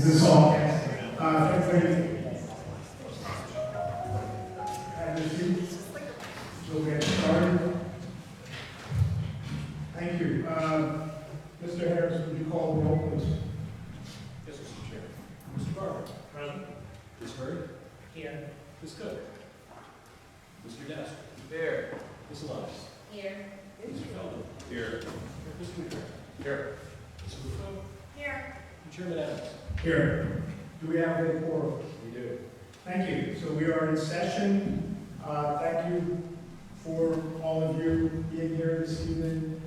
Is this all? Everybody, have your seats. We'll get started. Thank you. Mr. Harris, would you call the roll, please? Yes, Mr. Chair. Mr. Barber. Present. Ms. Hurd. Here. Ms. Cook. Mr. Dest. Here. Ms. Lutz. Here. Mr. Feldman. Here. Mr. McCray. Here. Ms. Ruffo. Here. And Chairman Adams. Here. Do we have a quorum? We do. Thank you. So we are in session. Thank you for all of you being here this evening.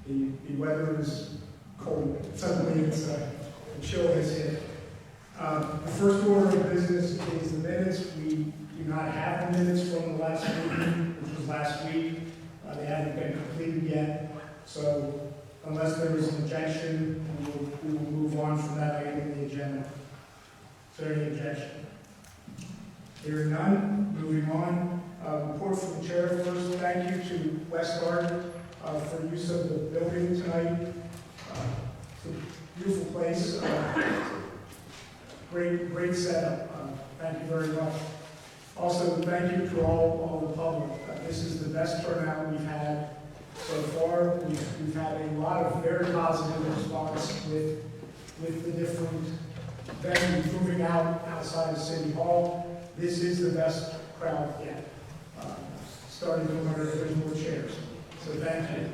The weather is cold. Suddenly the chill has hit. The first order of business is the minutes. We do not have the minutes from the last meeting, which was last week. They haven't been completed yet. So unless there is an objection, we will move on from that item in the agenda. Is there any objection? Hearing none, moving on. Report from the chair first. Thank you to Westgard for use of the building tonight. It's a beautiful place. Great setup. Thank you very much. Also, thank you to all the public. This is the best turnout we've had so far. We've had a lot of very positive response with the different venues moving outside of City Hall. This is the best crowd yet. Starting to wonder if there's more chairs. So thank you.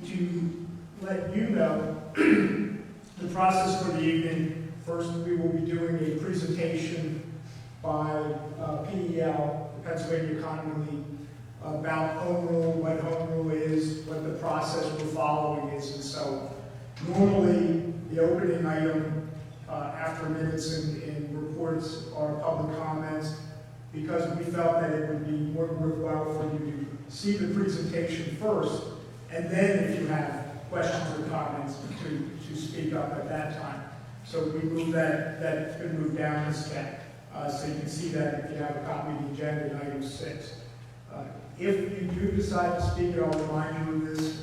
To let you know, the process for the evening, first we will be doing a presentation by PEL, the Pennsylvania Economy League, about home rule, what home rule is, what the process we're following is, and so on. Normally, the opening item after minutes and reports are public comments, because we felt that it would be more worthwhile for you to see the presentation first, and then if you have questions or comments to speak up at that time. So we move that's been moved down the step. So you can see that if you have a copy of the agenda in item 6. If you do decide to speak, I'll remind you of this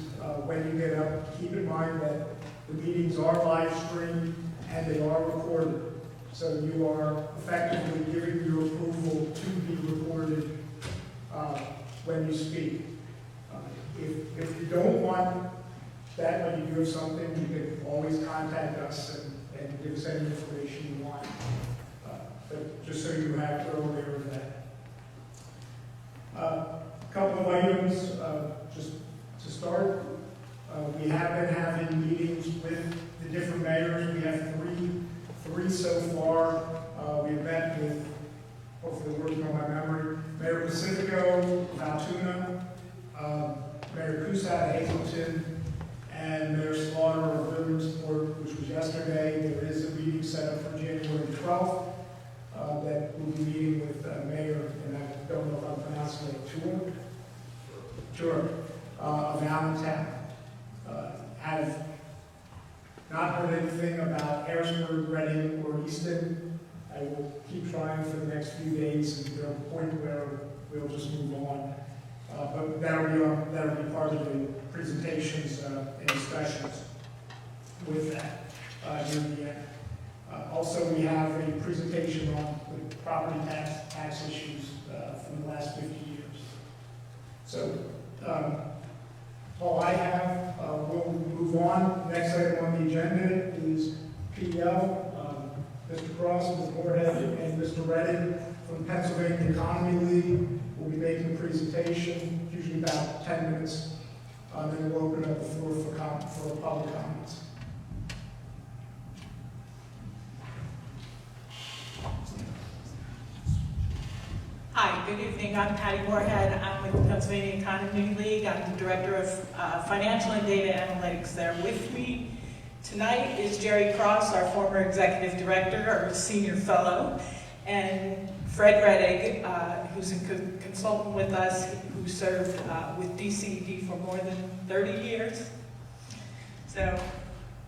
when you get up. Keep in mind that the meetings are live streamed and they are recorded. So you are effectively giving your approval to be recorded when you speak. If you don't want that, when you do something, you can always contact us and give us any information you want. But just so you're aware of that. A couple of items, just to start. We have been having meetings with the different mayors. We have three so far. We've met with, hopefully working on my memory, Mayor Pacifico, Altoona, Mayor Cusack, Hazleton, and Mayor Slaughter of Williamsport, which was yesterday. There is a meeting set up for January 12th that we'll be meeting with Mayor, and I don't know if I'm pronouncing it, Tour of Allentown. Have not heard anything about Harrisburg, Reading, or Easton. I will keep trying for the next few days, and there'll be a point where we'll just move on. But that'll be part of the presentations and discussions with that near the end. Also, we have a presentation on the property tax issues from the last 50 years. So, all I have, we'll move on. Next item on the agenda is PEL. Mr. Cross, Ms. Moorhead, and Mr. Redding from the Pennsylvania Economy League will be making a presentation, usually about 10 minutes. Then we'll open up the floor for public comments. Hi, good evening. I'm Patty Moorhead. I'm with the Pennsylvania Economy League. I'm the Director of Financial and Data Analytics there. With me tonight is Jerry Cross, our former Executive Director, our Senior Fellow, and Fred Rettig, who's a consultant with us, who served with DCED for more than 30 years. So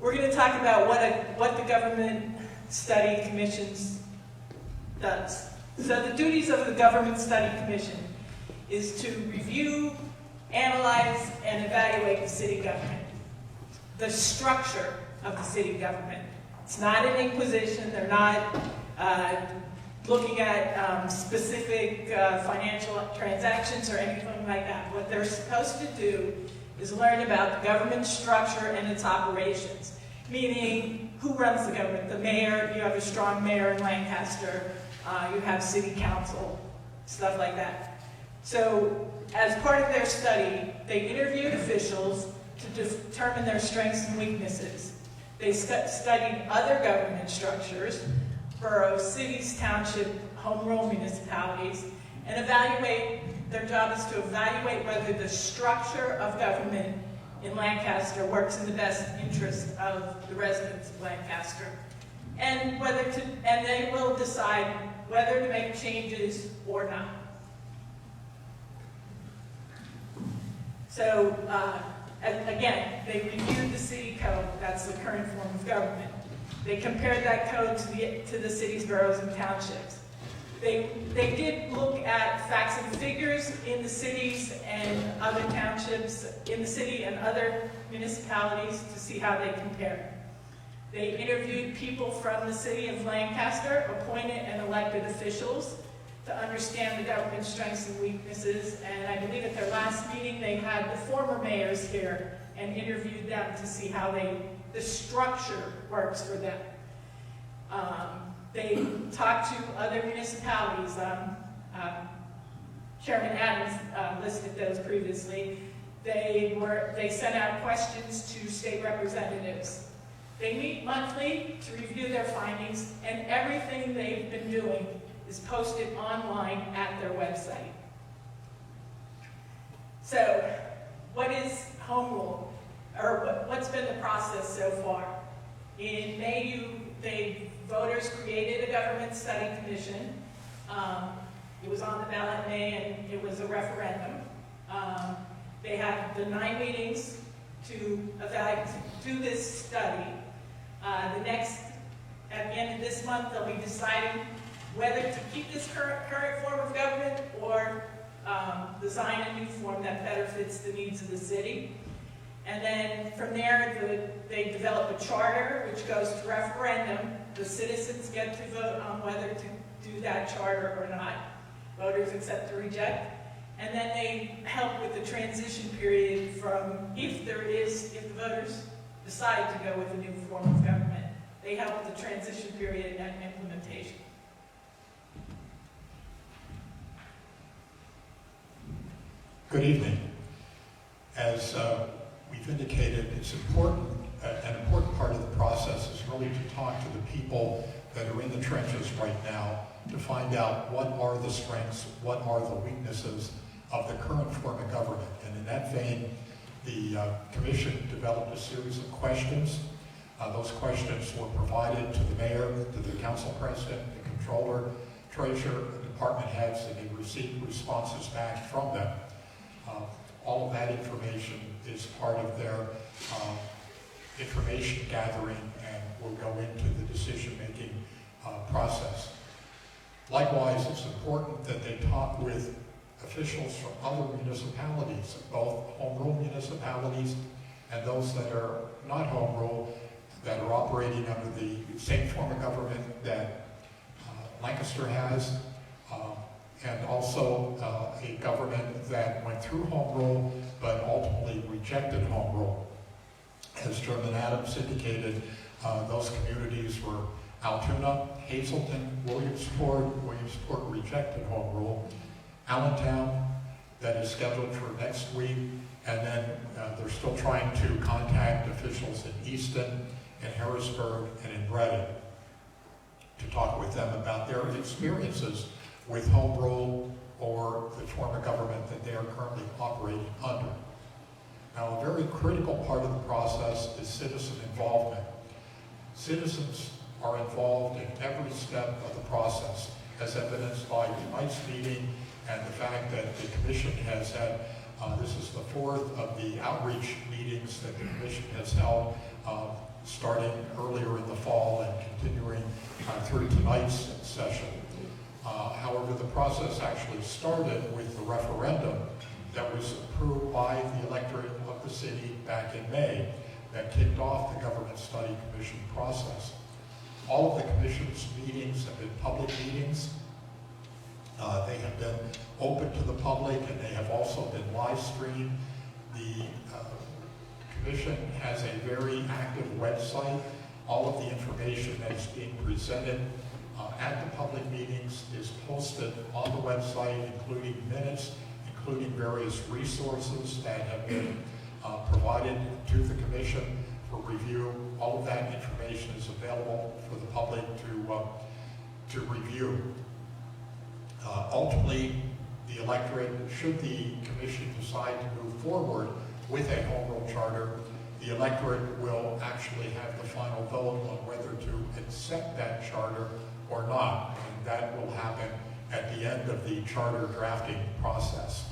we're going to talk about what the Government Study Commission does. So the duties of the Government Study Commission is to review, analyze, and evaluate the city government. The structure of the city government. It's not an inquisition. They're not looking at specific financial transactions or anything like that. What they're supposed to do is learn about the government structure and its operations, meaning who runs the government. The mayor, you have a strong mayor in Lancaster, you have city council, stuff like that. So as part of their study, they interviewed officials to determine their strengths and weaknesses. They studied other government structures, boroughs, cities, township, home rule municipalities, and their job is to evaluate whether the structure of government in Lancaster works in the best interest of the residents of Lancaster, and they will decide whether to make changes or not. So, again, they reviewed the city code. That's the current form of government. They compared that code to the cities, boroughs, and townships. They did look at facts and figures in the cities and other townships, in the city and other municipalities to see how they compare. They interviewed people from the city of Lancaster, appointed and elected officials, to understand the government's strengths and weaknesses. And I believe at their last meeting, they had the former mayors here and interviewed them to see how the structure works for them. They talked to other municipalities. Chairman Adams listed those previously. They sent out questions to state representatives. They meet monthly to review their findings, and everything they've been doing is posted online at their website. So, what is home rule? Or what's been the process so far? In May, voters created a government study commission. It was on the ballot in May, and it was a referendum. They had the 9 meetings to do this study. At the end of this month, they'll be deciding whether to keep this current form of government or design a new form that better fits the needs of the city. And then from there, they develop a charter, which goes to referendum. The citizens get to vote on whether to do that charter or not. Voters accept or reject. And then they help with the transition period from, if the voters decide to go with a new form of government, they help with the transition period and implementation. Good evening. As we've indicated, it's important, an important part of the process is really to talk to the people that are in the trenches right now to find out what are the strengths, what are the weaknesses of the current form of government. And in that vein, the Commission developed a series of questions. Those questions were provided to the mayor, to the council president, the controller, treasurer, and department heads, and they received responses back from them. All of that information is part of their information gathering and will go into the decision-making process. Likewise, it's important that they talk with officials from other municipalities, both home rule municipalities and those that are not home rule, that are operating under the same form of government that Lancaster has, and also a government that went through home rule but ultimately rejected home rule. As Chairman Adams indicated, those communities were Altoona, Hazleton, Williamsport. Williamsport rejected home rule. Allentown, that is scheduled for next week, and then they're still trying to contact officials in Easton, in Harrisburg, and in Reading to talk with them about their experiences with home rule or the form of government that they are currently operating under. Now, a very critical part of the process is citizen involvement. Citizens are involved in every step of the process, as evidenced by tonight's meeting and the fact that the Commission has had, this is the 4th of the outreach meetings that the Commission has held, starting earlier in the fall and continuing through tonight's session. However, the process actually started with the referendum that was approved by the electorate of the city back in May, that kicked off the Government Study Commission process. All of the commission's meetings have been public meetings. They have been open to the public, and they have also been live streamed. The commission has a very active website. All of the information that is being presented at the public meetings is posted on the website, including minutes, including various resources that have been provided to the commission for review. All of that information is available for the public to review. Ultimately, the electorate, should the commission decide to move forward with a home rule charter, the electorate will actually have the final vote on whether to accept that charter or not. And that will happen at the end of the charter drafting process.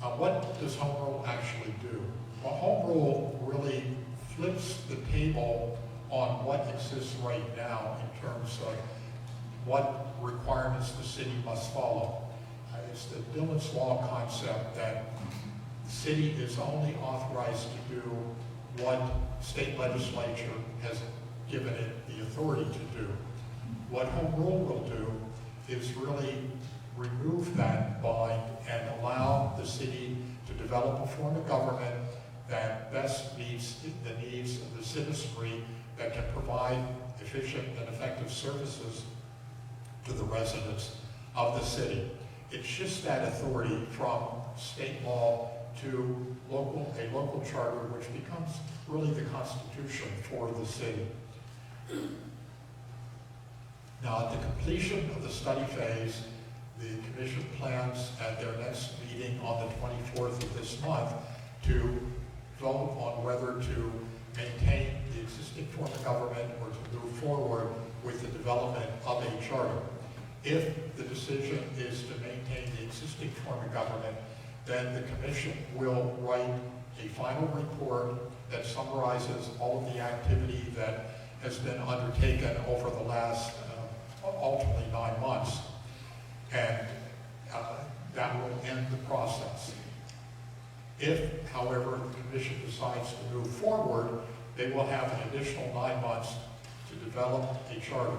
What does home rule actually do? Well, home rule really flips the table on what exists right now in terms of what requirements the city must follow. It's the Dillon's Law concept that the city is only authorized to do what state legislature has given it the authority to do. What home rule will do is really remove that bind and allow the city to develop a form of government that best meets the needs of the citizenry, that can provide efficient and effective services to the residents of the city. It shifts that authority from state law to a local charter, which becomes really the constitution for the city. Now, at the completion of the study phase, the commission plans at their next meeting on the 24th of this month to vote on whether to maintain the existing form of government or to move forward with the development of a charter. If the decision is to maintain the existing form of government, then the commission will write a final report that summarizes all of the activity that has been undertaken over the last ultimately 9 months. And that will end the process. If, however, the commission decides to move forward, they will have an additional 9 months to develop a charter.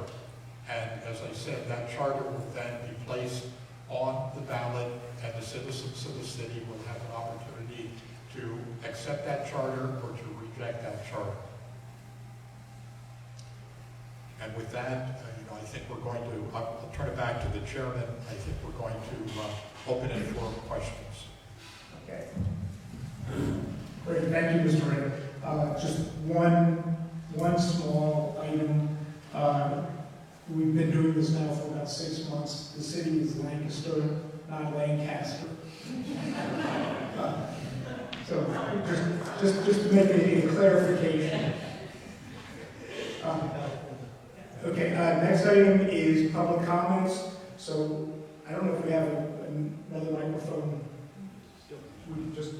And as I said, that charter will then be placed on the ballot, and the citizens of the city will have an opportunity to accept that charter or to reject that charter. And with that, I think we're going to, I'll turn it back to the chairman. I think we're going to open it for questions. Okay. Great, thank you, Mr. Ray. Just one small item. We've been doing this now for about 6 months. The city is Lancaster, not Lancaster. So just to make a clarification. Okay, next item is public comments. So I don't know if we have another microphone. We just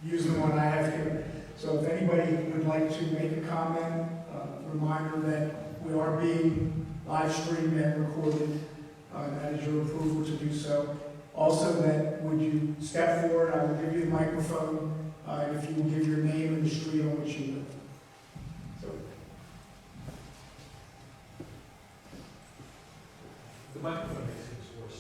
use the one I have here. So if anybody would like to make a comment, reminder that we are being live streamed and recorded. That is your approval to do so. Also, that would you step forward, I will give you the microphone, if you will give your name and the street on which you live. So. The microphone is yours.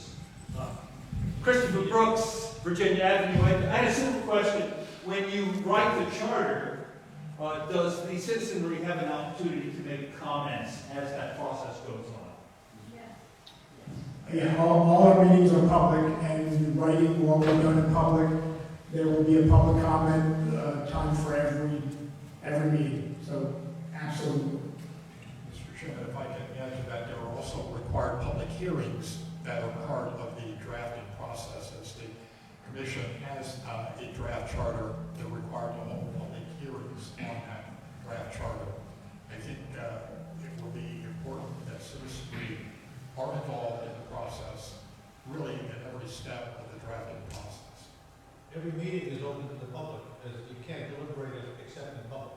Christopher Brooks, Virginia Avenue. I had a simple question. When you write the charter, does the citizenry have an opportunity to make comments as that process goes on? Yeah, all our meetings are public, and the writing will all be done in public. There will be a public comment time for every meeting. So, absolutely. Mr. Chairman, if I can add to that, there are also required public hearings that are part of the drafting process. As the commission has a draft charter, they're required to hold public hearings on that draft charter. I think it will be important that citizenry are involved in the process, really in every step of the drafting process. Every meeting is open to the public, as you can't deliberate it except in public.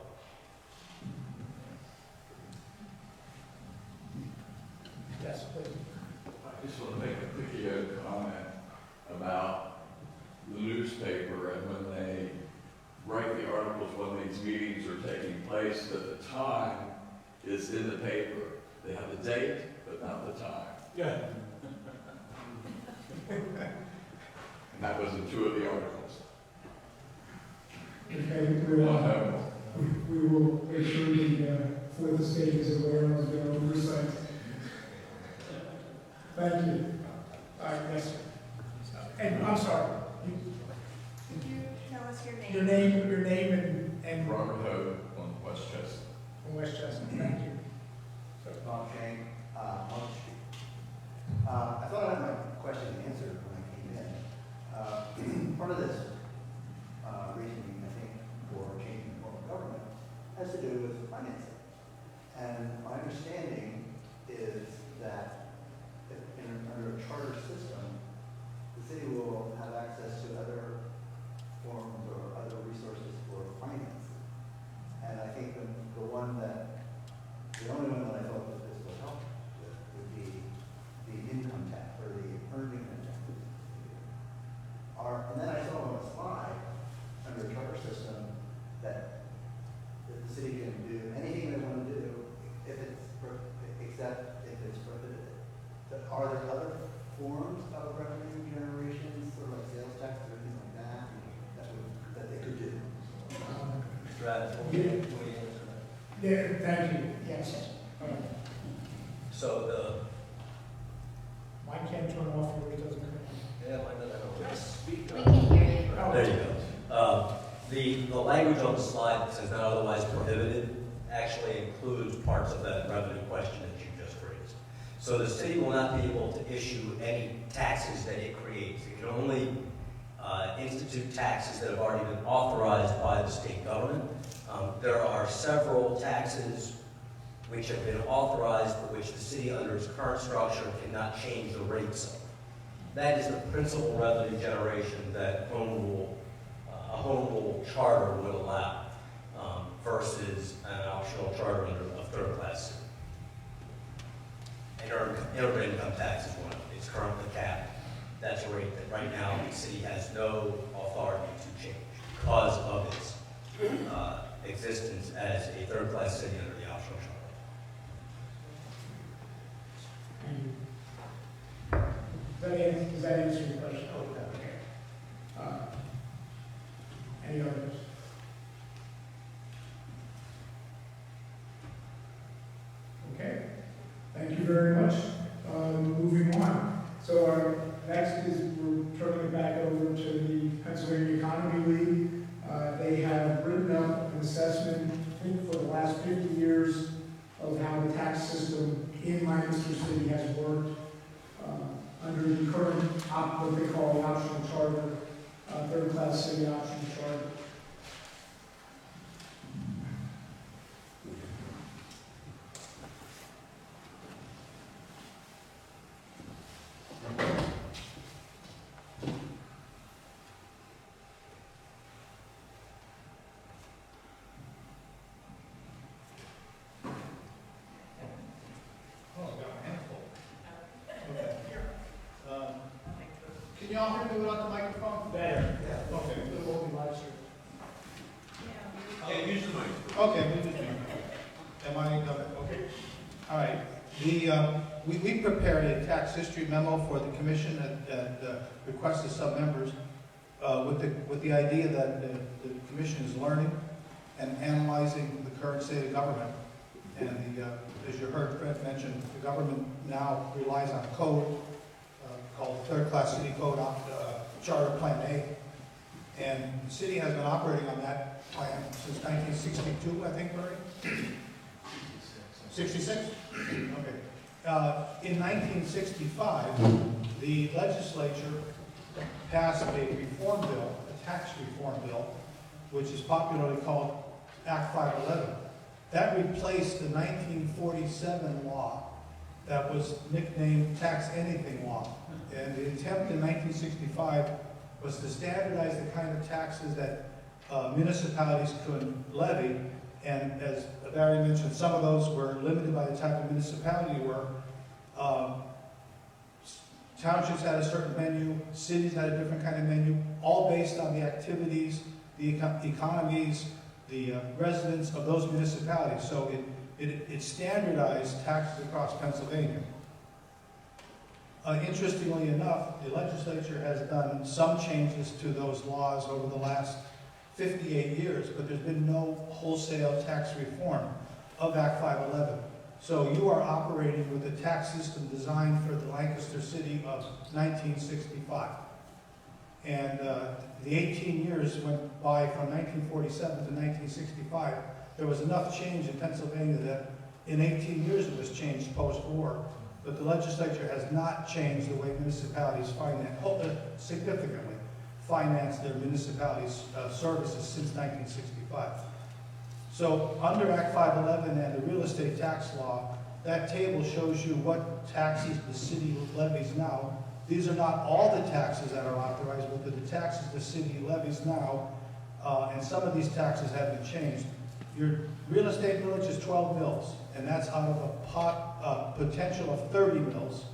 Yes, please. I just want to make a quick comment about the newspaper and when they write the articles when these meetings place that the time is in the paper. They have the date, but not the time. Yeah. And that was in 2 of the articles. Okay, Well, we will make sure the fourth estate is aware of their oversight. Thank you. Yes, sir. And I'm sorry, Could you tell us your name? your name and Robert Hope on Westchester. from Westchester. Thank you. Bob Shank, Monk Street. I thought I had my question answered when I came in. Part of this reasoning, I think, for changing the form of government has to do with financing. And my understanding is that under a charter system, the city will have access to other forms or other resources for finance. And I think the only one that I thought that this would help with would be the income tax or the earned income tax. And then I saw on a slide under a charter system that the city can do anything they want to do except if it's prohibited. But are there other forms of revenue generation, sort of like sales tax or anything like that, that they could do? Mr. Adams, Yeah. can we answer that? Yeah, thank you. Yes. So Mine can't turn off when it doesn't come yeah, why not? I don't know. Speak We up. can hear you. on. There you go. The language on the slide that says not otherwise prohibited actually includes parts of that revenue question that you just raised. So the city will not be able to issue any taxes that it creates. It can only institute taxes that have already been authorized by the state government. There are several taxes which have been authorized, but which the city, under its current structure, cannot change the rates of. That is the principal revenue generation that a home rule charter would allow, versus an optional charter under a third-class city. And earned income tax is one of them. It's currently capped. That's a rate that right now the city has no authority to change because of its existence as a third-class city under the optional charter. Does that answer your question? Okay. Any others? Okay. Thank you very much. Moving on. So our next is we're turning it back over to the Pennsylvania Economy League. They have written up an assessment, I think, for the last 50 years of how the tax system in Lancaster City has worked under the current, what they call the optional charter, third-class city optional charter. Oh, I got my hands full. Okay. Can y'all hear me without the microphone? Better. Yeah. Okay. It won't be live streamed. Yeah, use the mic. Okay, we did. Am I, okay. All right. We prepared a tax history memo for the commission at request of some members with the idea that the commission is learning and analyzing the current state of government. And as you heard Fred mention, the government now relies on a code called Third Class City Code, Charter Plan A. And the city has been operating on that plan since 1962, I think, Murray? 66? Okay. In 1965, the legislature passed a reform bill, a tax reform bill, which is popularly called Act 511. That replaced the 1947 law that was nicknamed Tax Anything Law. And the attempt in 1965 was to standardize the kind of taxes that municipalities could levy. And as Barry mentioned, some of those were limited by the type of municipality you were. Townships had a certain menu, cities had a different kind of menu, all based on the activities, the economies, the residents of those municipalities. So it standardized taxes across Pennsylvania. Interestingly enough, the legislature has done some changes to those laws over the last 58 years, but there's been no wholesale tax reform of Act 511. So you are operating with a tax system designed for the Lancaster City of 1965. And the 18 years went by from 1947 to 1965. There was enough change in Pennsylvania that in 18 years it was changed post-war. But the legislature has not changed the way municipalities significantly finance their municipalities' services since 1965. So under Act 511 and the real estate tax law, that table shows you what taxes the city levies now. These are not all the taxes that are authorized, but the taxes the city levies now, and some of these taxes have been changed. Your real estate millage is 12 mills, and that's out of a potential of 30 mills.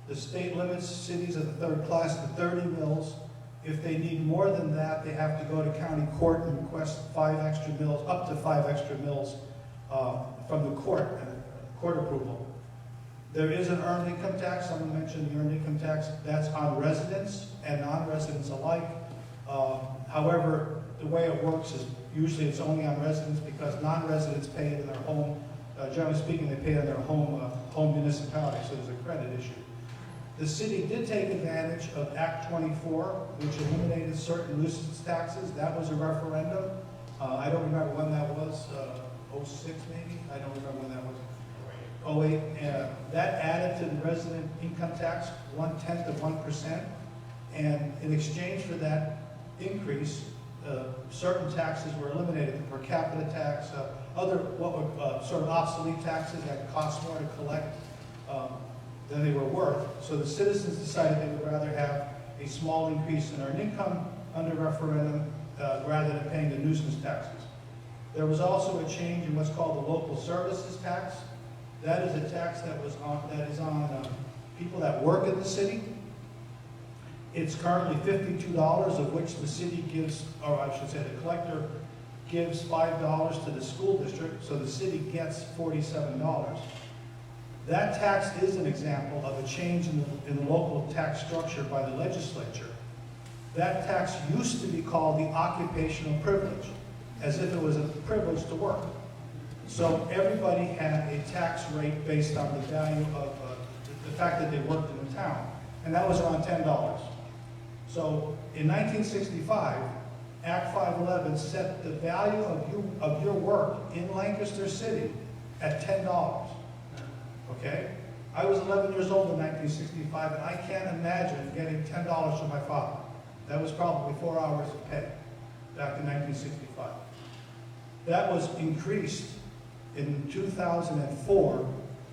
The state limits cities of the third class to 30 mills. If they need more than that, they have to go to county court and request 5 extra mills, up to 5 extra mills from the court approval. There is an earned income tax. Someone mentioned the earned income tax. That's on residents and non-residents alike. However, the way it works is usually it's only on residents because non-residents pay it in their home. Generally speaking, they pay it in their home municipality, so there's a credit issue. The city did take advantage of Act 24, which eliminated certain nuisance taxes. That was a referendum. I don't remember when that was, 06 maybe? I don't remember when that was. 08. That added to the resident income tax 1/10 of 1%. And in exchange for that increase, certain taxes were eliminated, the per capita tax, other what were sort of obsolete taxes that cost more to collect than they were worth. So the citizens decided they would rather have a small increase in earned income under referendum rather than paying the nuisance taxes. There was also a change in what's called the local services tax. That is a tax that is on people that work in the city. It's currently $52, of which the city gives, or I should say the collector gives $5 to the school district, so the city gets $47. That tax is an example of a change in the local tax structure by the legislature. That tax used to be called the occupational privilege, as if it was a privilege to work. So everybody had a tax rate based on the value of the fact that they worked in the town, and that was around $10. So in 1965, Act 511 set the value of your work in Lancaster City at $10. Okay? I was 11 years old in 1965, and I can't imagine getting $10 from my father. That was probably 4 hours of pay back in 1965. That was increased in 2004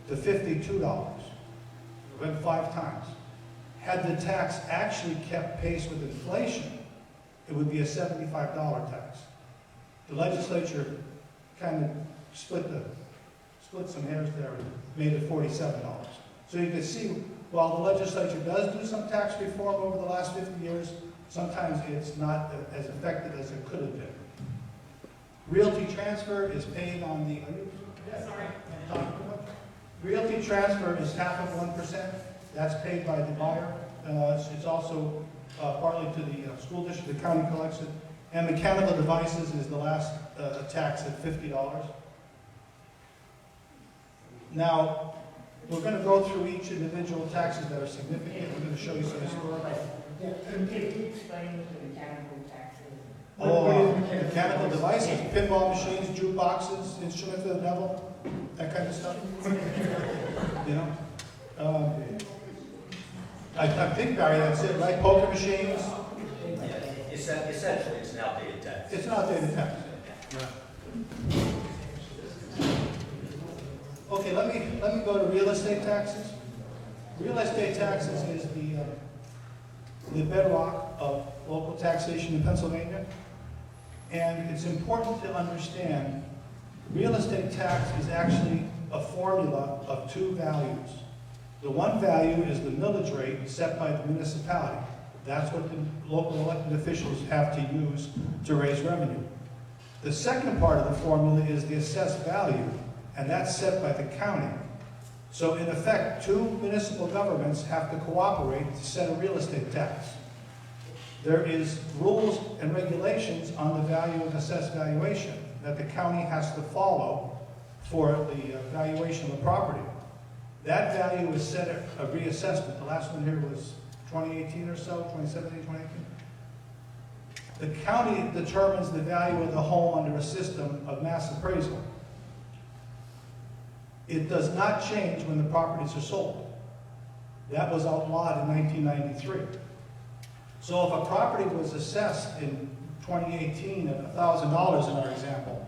to $52. It went 5 times. Had the tax actually kept pace with inflation, it would be a $75 tax. The legislature kind of split some hairs there and made it $47. So you can see, while the legislature does do some tax reform over the last 50 years, sometimes it's not as effective as it could have been. Realty transfer is paid on the... Realty transfer is half of 1%. That's paid by the buyer. It's also partly to the school district. The county collects it. And mechanical devices is the last tax at $50. Now, we're going to go through each individual taxes that are significant. We're going to show you some historical. Could you explain what the mechanical tax is? Oh, mechanical devices, pinball machines, jukeboxes, instruments of the devil, that kind of stuff. You know? I think, Barry, that's it, right? Poker machines. Yeah, essentially, it's an outdated tax. It's an outdated tax. Okay, let me go to real estate taxes. Real estate taxes is the bedrock of local taxation in Pennsylvania. And it's important to understand real estate tax is actually a formula of 2 values. The one value is the millage rate set by the municipality. That's what the local elected officials have to use to raise revenue. The second part of the formula is the assessed value, and that's set by the county. So in effect, two municipal governments have to cooperate to set a real estate tax. There is rules and regulations on the value of assessed valuation that the county has to follow for the valuation of the property. That value is set at a reassessment. The last one here was 2018 or so, 2017, 2018. The county determines the value of the home under a system of mass appraisal. It does not change when the properties are sold. That was outlawed in 1993. So if a property was assessed in 2018 at $1,000 in our example,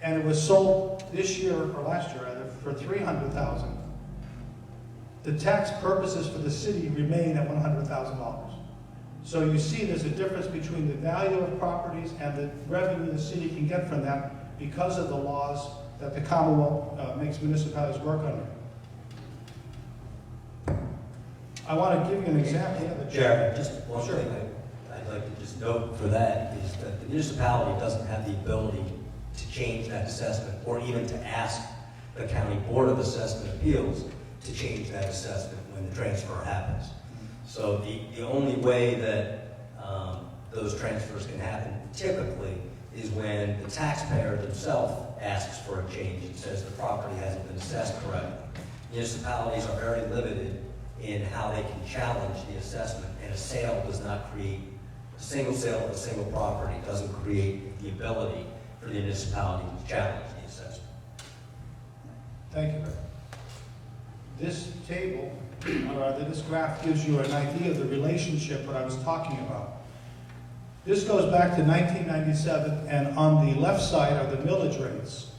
and it was sold this year, or last year rather, for $300,000, the tax purposes for the city remain at $100,000. So you see there's a difference between the value of properties and the revenue the city can get from them because of the laws that the Commonwealth makes municipalities work under. I want to give you an example. Chair, just one thing I'd like to just note for that is that the municipality doesn't have the ability to change that assessment or even to ask the County Board of Assessment Appeals to change that assessment when the transfer happens. So the only way that those transfers can happen typically is when the taxpayer themselves asks for a change and says the property hasn't been assessed correctly. Municipalities are very limited in how they can challenge the assessment, and a sale does not create, a single sale of a single property doesn't create the ability for the municipality to challenge the assessment. Thank you. This table, or rather this graph, gives you an idea of the relationship that I was talking about. This goes back to 1997, and on the left side are the millage rates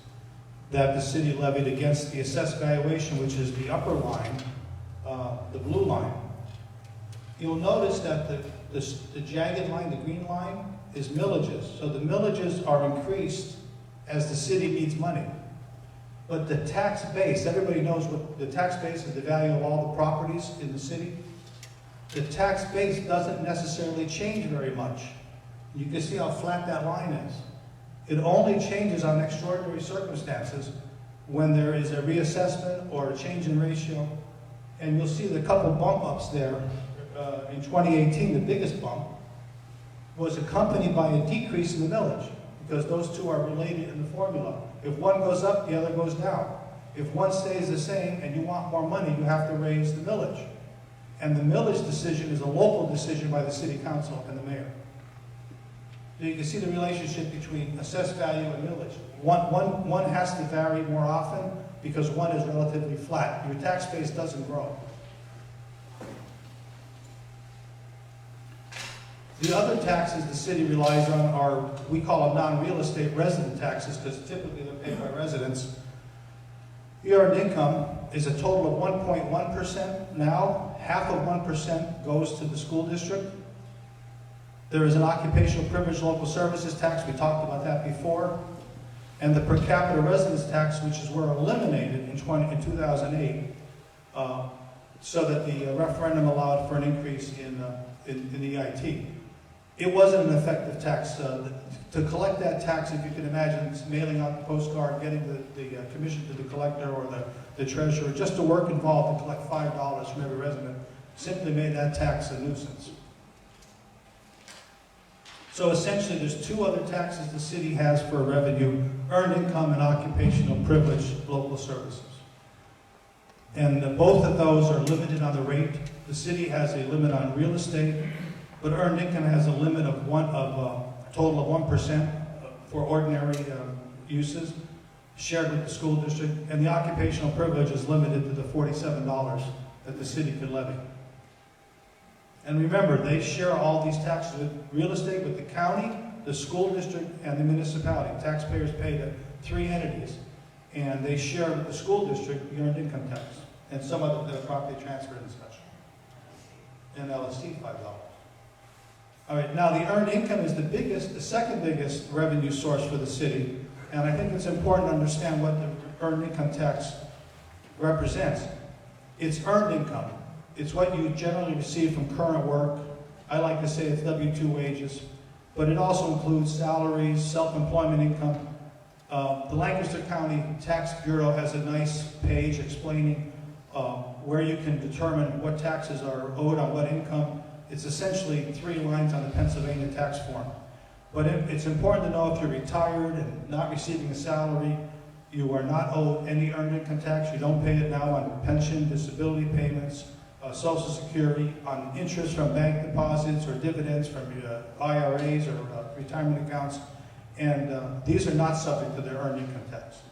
that the city levied against the assessed valuation, which is the upper line, the blue line. You'll notice that the jagged line, the green line, is millages. So the millages are increased as the city needs money. But the tax base, everybody knows what the tax base is, the value of all the properties in the city. The tax base doesn't necessarily change very much. You can see how flat that line is. It only changes on extraordinary circumstances when there is a reassessment or a change in ratio. And you'll see the couple bump ups there. In 2018, the biggest bump was accompanied by a decrease in the millage, because those two are related in the formula. If one goes up, the other goes down. If one stays the same and you want more money, you have to raise the millage. And the millage decision is a local decision by the city council and the mayor. So you can see the relationship between assessed value and millage. One has to vary more often because one is relatively flat. Your tax base doesn't grow. The other taxes the city relies on are, we call them non-real estate resident taxes, because typically they're paid by residents. The earned income is a total of 1.1% now. Half of 1% goes to the school district. There is an occupational privilege local services tax. We talked about that before. And the per capita residence tax, which were eliminated in 2008, so that the referendum allowed for an increase in the EIT. It wasn't an effective tax. To collect that tax, if you can imagine, mailing out the postcard, getting the commission to the collector or the treasurer, just the work involved to collect $5 from every resident, simply made that tax a nuisance. So essentially, there's two other taxes the city has for revenue: earned income and occupational privilege local services. And both of those are limited on the rate. The city has a limit on real estate, but earned income has a limit of a total of 1% for ordinary uses, shared with the school district, and the occupational privilege is limited to the $47 that the city could levy. And remember, they share all these taxes with real estate, with the county, the school district, and the municipality. Taxpayers pay to three entities, and they share with the school district the earned income tax, and some other property transfer and such. And LST, $5. All right, now the earned income is the second biggest revenue source for the city, and I think it's important to understand what the earned income tax represents. It's earned income. It's what you generally receive from current work. I like to say it's W-2 wages. but it also includes salaries, self-employment income. The Lancaster County Tax Bureau has a nice page explaining where you can determine what taxes are owed on what income. It's essentially 3 lines on the Pennsylvania tax form. But it's important to know if you're retired and not receiving a salary, you are not owed any earned income tax. You don't pay it now on pension, disability payments, Social Security, on interest from bank deposits or dividends from IRAs or retirement accounts. And these are not subject to their earned income tax.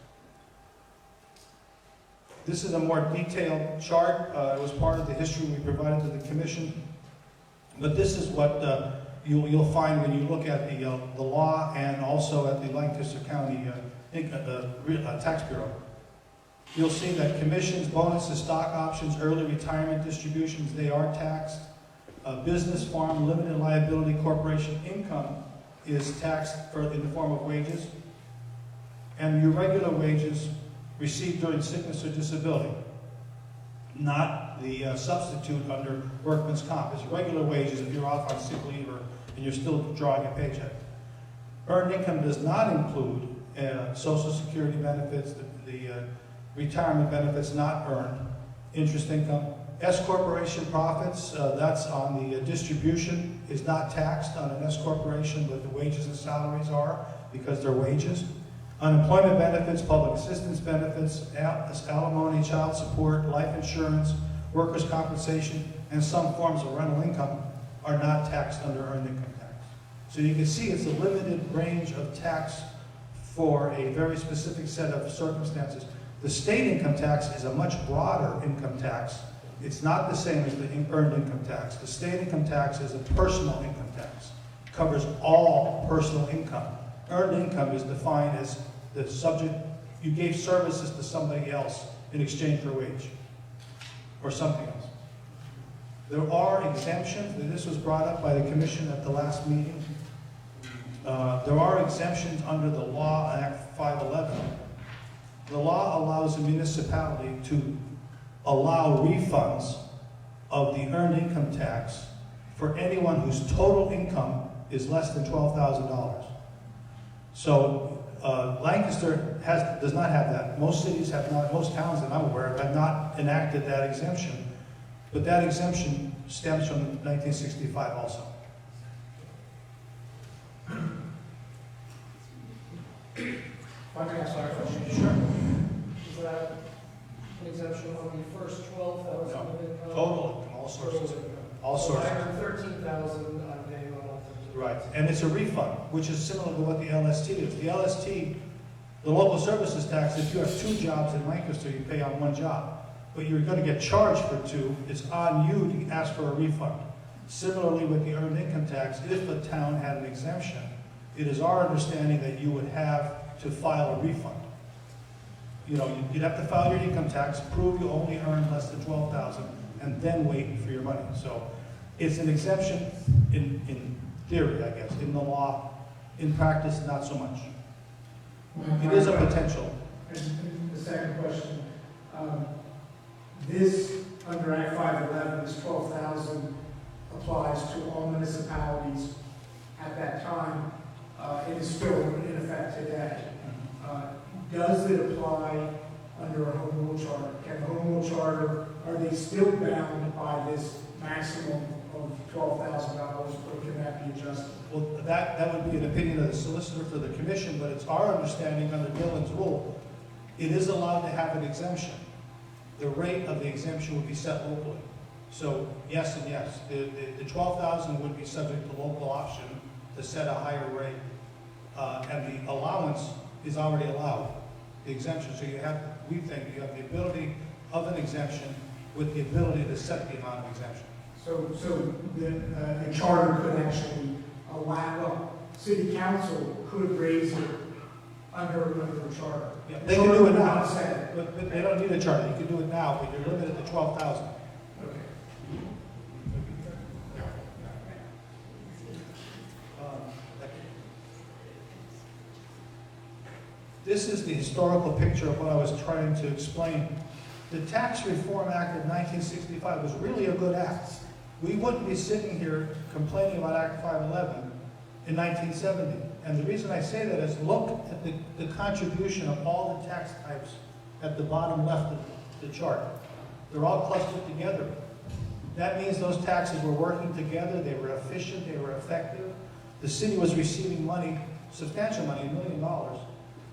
This is a more detailed chart. It was part of the history we provided to the commission. But this is what you'll find when you look at the law and also at the Lancaster County Tax Bureau. You'll see that commissions, bonuses, stock options, early retirement distributions, they are taxed. Business, farm, limited liability corporation income is taxed in the form of wages. And your regular wages received during sickness or disability, not the substitute under workman's comp. It's regular wages if you're off on sick leave and you're still drawing a paycheck. Earned income does not include Social Security benefits, the retirement benefits not earned, interest income. S corporation profits, that's on the distribution, is not taxed on an S corporation, but the wages and salaries are because they're wages. Unemployment benefits, public assistance benefits, alimony, child support, life insurance, workers' compensation, and some forms of rental income are not taxed under earned income tax. So you can see it's a limited range of tax for a very specific set of circumstances. The state income tax is a much broader income tax. It's not the same as the earned income tax. The state income tax is a personal income tax. It covers all personal income. Earned income is defined as the subject, you gave services to somebody else in exchange for a wage or something else. There are exemptions, and this was brought up by the commission at the last meeting. There are exemptions under the law, Act 511. The law allows a municipality to allow refunds of the earned income tax for anyone whose total income is less than $12,000. So Lancaster does not have that. Most cities have not, most towns that I'm aware of have not enacted that exemption. But that exemption stems from 1965 also. If I may ask a question? Sure. Is that an exemption on the first 12,000 No. of income? Total, all sources. All So sources. I earn 13,000, I'm paying on all 13,000. Right, and it's a refund, which is similar to what the LST is. The LST, the local services tax, if you have 2 jobs in Lancaster, you pay on 1 job. But you're going to get charged for 2, it's on you to ask for a refund. Similarly with the earned income tax, if the town had an exemption, it is our understanding that you would have to file a refund. You know, you'd have to file your income tax, prove you only earned less than $12,000, and then wait for your money. So it's an exemption in theory, I guess. In the law, in practice, not so much. It is a potential. And the second question, this, under Act 511, this 12,000 applies to all municipalities at that time. It is still in effect today. Does it apply under a home rule charter? Can the home rule charter, are they still bound by this maximum of $12,000, or can that be adjusted? Well, that would be an opinion of the solicitor for the commission, but it's our understanding under Dillon's rule, it is allowed to have an exemption. The rate of the exemption would be set locally. So yes and yes, the 12,000 would be subject to local option to set a higher rate, and the allowance is already allowed, the exemption. So you have, we think, you have the ability of an exemption with the ability to set the amount of exemption. So the charter could actually allow, well, city council could raise it under the charter. Yeah, they can do it now, Set. but they don't need a charter. You can do it now, but you're limited to 12,000. Okay. This is the historical picture of what I was trying to explain. The Tax Reform Act of 1965 was really a good act. We wouldn't be sitting here complaining about Act 511 in 1970. And the reason I say that is look at the contribution of all the tax types at the bottom left of the chart. They're all clustered together. That means those taxes were working together, they were efficient, they were effective. The city was receiving money, substantial money, $1 million,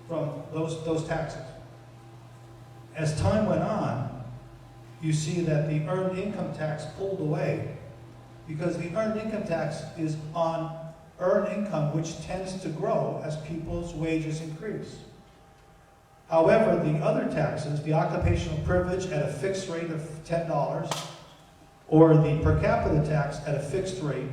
from those taxes. As time went on, you see that the earned income tax pulled away, because the earned income tax is on earned income, which tends to grow as people's wages increase. However, the other taxes, the occupational privilege at a fixed rate of $10, or the per capita tax at a fixed rate,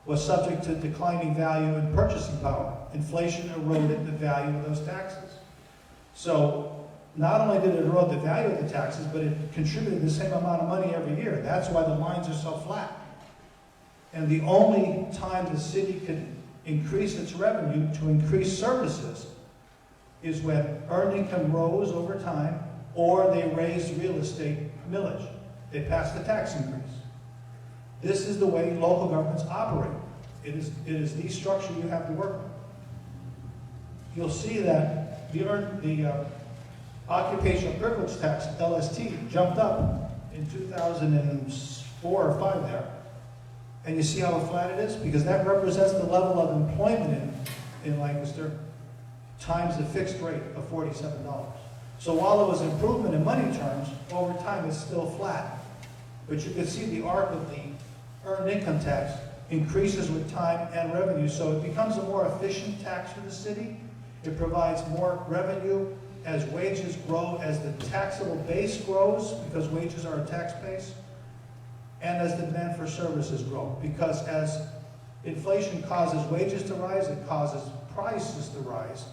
was subject to declining value and purchasing power. Inflation eroded the value of those taxes. So not only did it erode the value of the taxes, but it contributed the same amount of money every year. That's why the lines are so flat. And the only time the city could increase its revenue to increase services is when earned income rose over time, or they raised real estate millage. They passed the tax increase. This is the way local governments operate. It is the structure you have to work with. You'll see that the occupational privilege tax, LST, jumped up in 2004 or 5 there. And you see how flat it is? Because that represents the level of employment in Lancaster times the fixed rate of $47. So while there was improvement in money terms, over time it's still flat. But you can see the arc of the earned income tax increases with time and revenue, so it becomes a more efficient tax for the city. It provides more revenue as wages grow, as the taxable base grows, because wages are a tax base, and as the demand for services grow. Because as inflation causes wages to rise, it causes prices to rise,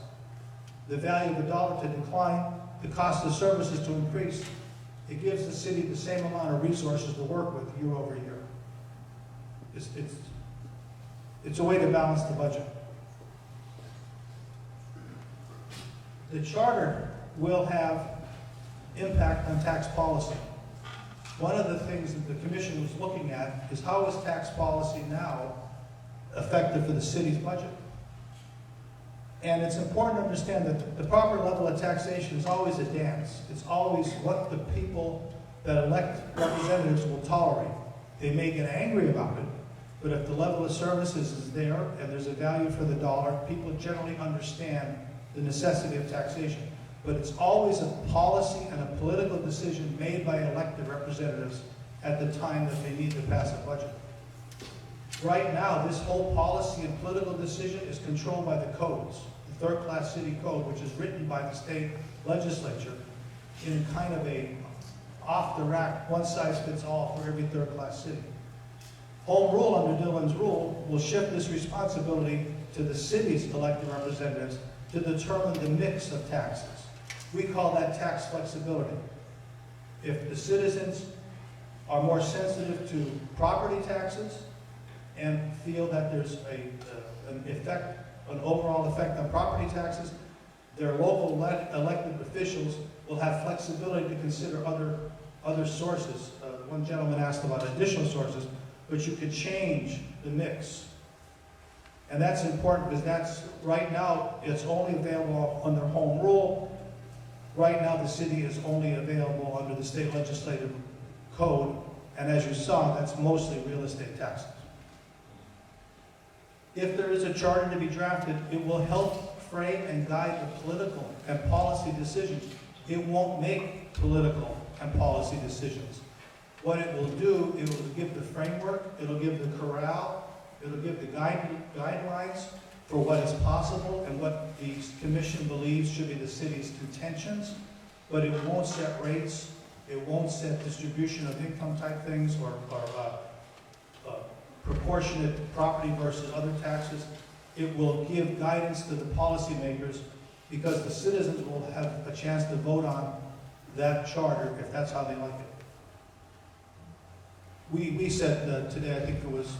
the value of the dollar to decline, the cost of services to increase. It gives the city the same amount of resources to work with year over year. It's a way to balance the budget. The charter will have impact on tax policy. One of the things that the commission was looking at is how is tax policy now effective for the city's budget? And it's important to understand that the proper level of taxation is always a dance. It's always what the people that elect representatives will tolerate. They may get angry about it, but if the level of services is there and there's a value for the dollar, people generally understand the necessity of taxation. But it's always a policy and a political decision made by elected representatives at the time that they need to pass a budget. Right now, this whole policy and political decision is controlled by the codes, the third-class city code, which is written by the state legislature in kind of a off-the-rack, one-size-fits-all for every third-class city. Home rule under Dillon's rule will shift this responsibility to the city's elected representatives to determine the mix of taxes. We call that tax flexibility. If the citizens are more sensitive to property taxes and feel that there's an overall effect on property taxes, their local elected officials will have flexibility to consider other sources. One gentleman asked about additional sources, but you could change the mix. And that's important because that's, right now, it's only available under home rule. Right now, the city is only available under the state legislative code, and as you saw, that's mostly real estate taxes. If there is a charter to be drafted, it will help frame and guide the political and policy decisions. It won't make political and policy decisions. What it will do, it will give the framework, it'll give the corral, it'll give the guidelines for what is possible and what the commission believes should be the city's intentions, but it won't set rates, it won't set distribution of income type things or proportionate property versus other taxes. It will give guidance to the policymakers because the citizens will have a chance to vote on that charter if that's how they like it. We said today, I think it was,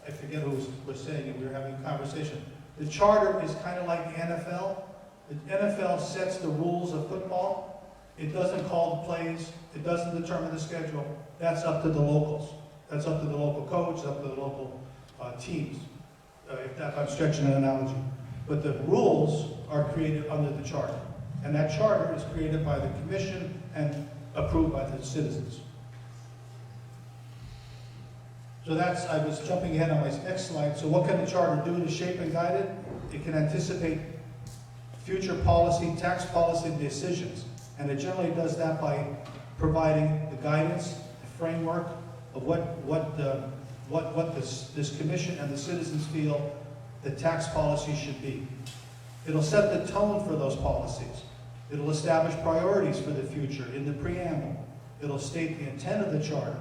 I forget who was saying it, we were having a conversation. The charter is kind of like the NFL. The NFL sets the rules of football. It doesn't call the plays. It doesn't determine the schedule. That's up to the locals. That's up to the local coach, up to the local teams. if I'm stretching an analogy. But the rules are created under the charter. And that charter is created by the commission and approved by the citizens. So that's, I was jumping ahead on my next slide. So what can the charter do to shape and guide it? It can anticipate future policy, tax policy decisions. And it generally does that by providing the guidance, the framework of what this commission and the citizens feel the tax policy should be. It'll set the tone for those policies. It'll establish priorities for the future in the preamble. It'll state the intent of the charter.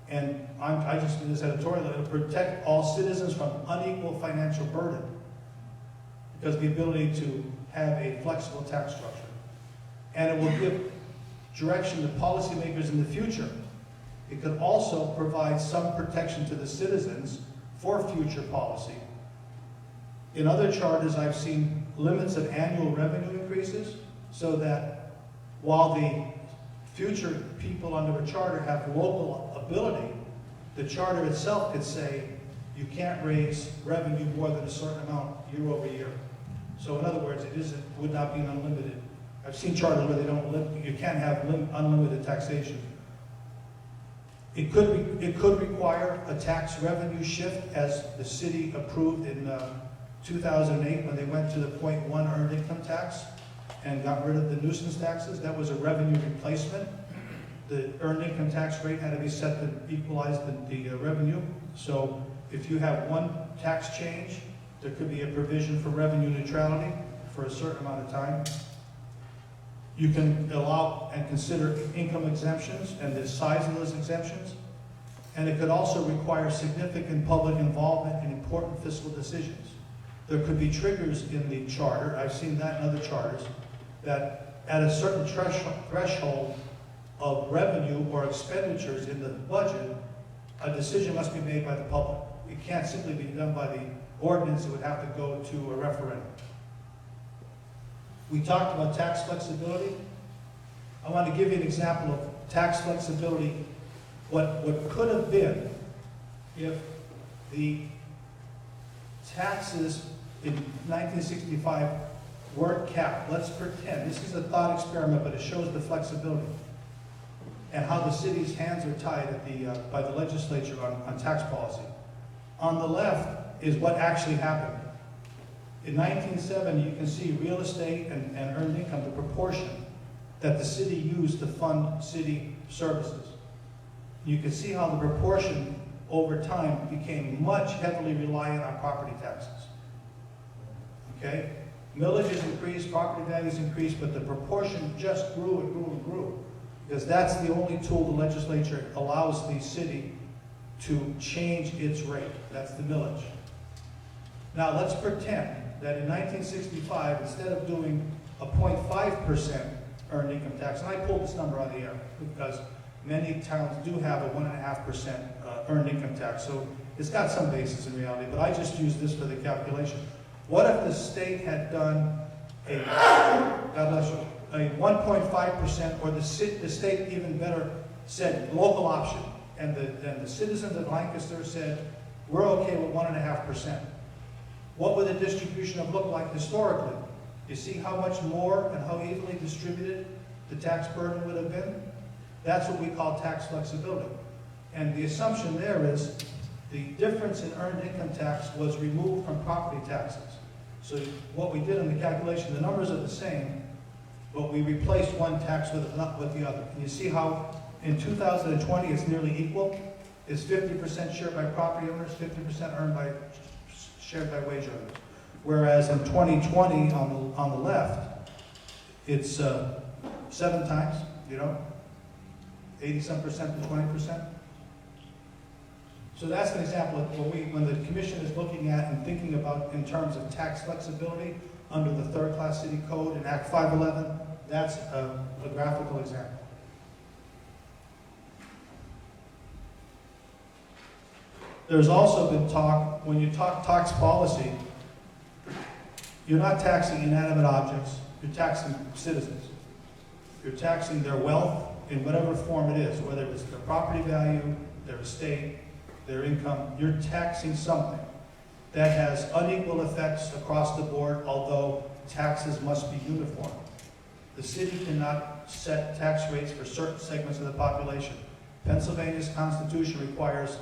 And I just did this editorial, it'll protect all citizens from unequal financial burden because the ability to have a flexible tax structure. And it will give direction to policymakers in the future. It could also provide some protection to the citizens for future policy. In other charters, I've seen limits of annual revenue increases so that while the future people under a charter have local ability, the charter itself could say you can't raise revenue more than a certain amount year over year. So in other words, would not be an unlimited. I've seen charters where you can't have unlimited taxation. It could require a tax revenue shift as the city approved in 2008 when they went to the 0.1 earned income tax and got rid of the nuisance taxes. That was a revenue replacement. The earned income tax rate had to be set to equalize the revenue. So if you have one tax change, there could be a provision for revenue neutrality for a certain amount of time. You can allow and consider income exemptions and the size of those exemptions. And it could also require significant public involvement in important fiscal decisions. There could be triggers in the charter, I've seen that in other charters, that at a certain threshold of revenue or expenditures in the budget, a decision must be made by the public. It can't simply be done by the ordinance, it would have to go to a referendum. We talked about tax flexibility. I want to give you an example of tax flexibility, what could have been if the taxes in 1965 weren't capped. Let's pretend, this is a thought experiment, but it shows the flexibility and how the city's hands are tied by the legislature on tax policy. On the left is what actually happened. In 1970, you can see real estate and earned income, the proportion that the city used to fund city services. You can see how the proportion over time became much heavily reliant on property taxes. Okay? Millages increased, property values increased, but the proportion just grew and grew and grew. Because that's the only tool the legislature allows the city to change its rate. That's the millage. Now let's pretend that in 1965, instead of doing a 0.5% earned income tax, and I pulled this number out of the air because many towns do have a 1.5% earned income tax, so it's got some basis in reality, but I just used this for the calculation. What if the state had done a, God bless you, a 1.5%, or the state even better said local option, and the citizens of Lancaster said, we're okay with 1.5%. What would the distribution have looked like historically? You see how much more and how evenly distributed the tax burden would have been? That's what we call tax flexibility. And the assumption there is the difference in earned income tax was removed from property taxes. So what we did in the calculation, the numbers are the same, but we replaced one tax with the other. And you see how in 2020 it's nearly equal? It's 50% shared by property owners, 50% shared by wage earners. Whereas in 2020 on the left, it's 7 times, 80-some% to 20%. So that's an example of when the commission is looking at and thinking about in terms of tax flexibility under the Third Class City Code and Act 511, that's a graphical example. There's also been talk, when you talk tax policy, you're not taxing inanimate objects, you're taxing citizens. You're taxing their wealth in whatever form it is, whether it's their property value, their estate, their income, you're taxing something. that has unequal effects across the board, although taxes must be uniform. The city cannot set tax rates for certain segments of the population. Pennsylvania's Constitution requires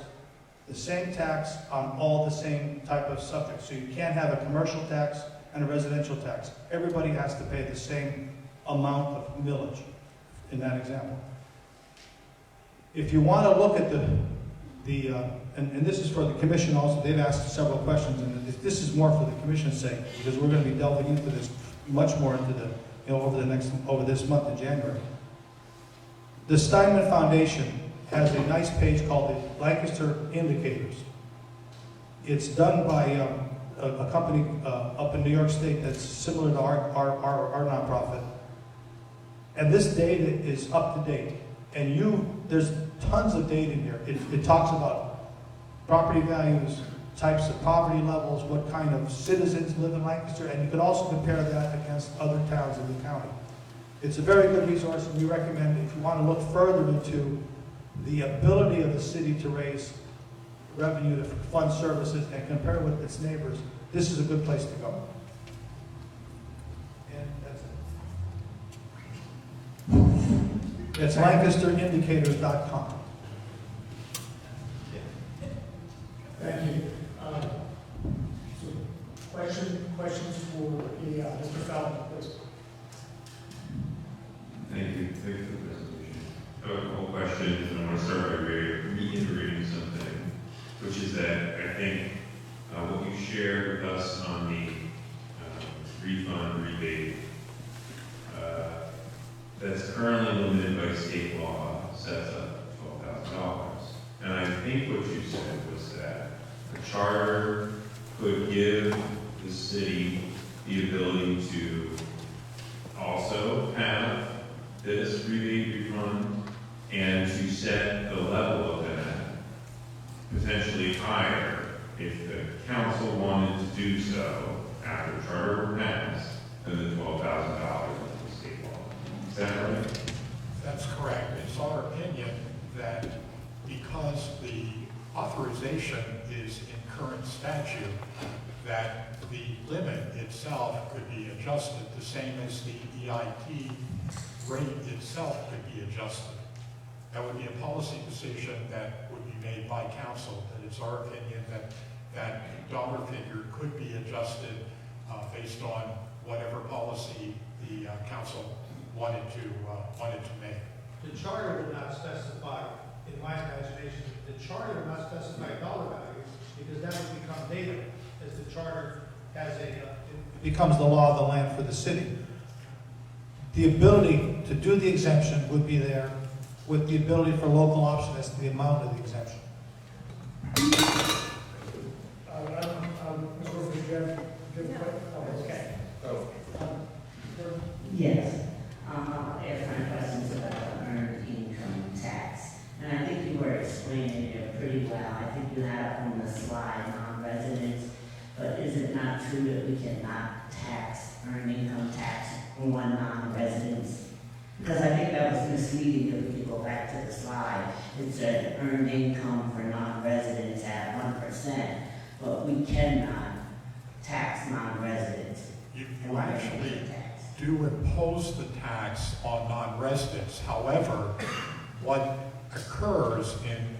the same tax on all the same type of subjects. So you can't have a commercial tax and a residential tax. Everybody has to pay the same amount of millage in that example. If you want to look at and this is for the commission also, they've asked several questions, and this is more for the commission's sake, because we're going to be delving into this much more into the, over this month in January. The Steinman Foundation has a nice page called the Lancaster Indicators. It's done by a company up in New York State that's similar to our nonprofit. And this data is up to date. And there's tons of data in here. It talks about property values, types of poverty levels, what kind of citizens live in Lancaster, and you can also compare that against other towns in the county. It's a very good resource, and we recommend, if you want to look further into the ability of the city to raise revenue to fund services and compare with its neighbors, this is a good place to go. And that's it. It's LancasterIndicators.com. Thank you. So questions for Mr. Feldman, please. Thank you for the presentation. I have a couple questions, and I want to start by reiterating something, which is that I think what you shared with us on the refund rebate that's currently limited by state law sets up $12,000. And I think what you said was that the charter could give the city the ability to also have this rebate refund and to set the level of that potentially higher if the council wanted to do so after the charter were passed than the $12,000 of the state law. Is that right? That's correct. It's our opinion that because the authorization is in current statute, that the limit itself could be adjusted the same as the EIT rate itself could be adjusted. That would be a policy decision that would be made by council, and it's our opinion that that dollar figure could be adjusted based on whatever policy the council wanted to make. The charter would not specify, in my imagination, the charter would not specify a dollar value, because that would become data, as the charter has it becomes the law of the land for the city. The ability to do the exemption would be there, with the ability for local option as to the amount of the exemption. Yes. I'll ask my questions about the earned income tax. And I think you were explaining it pretty well. I think you had on the slide non-residents, but is it not true that we cannot tax earned income tax on non-residents? Because I think that was misleading if we could go back to the slide. It said earned income for non-residents at 1%, but we cannot tax non-residents. You actually do impose the tax on non-residents. However, what occurs in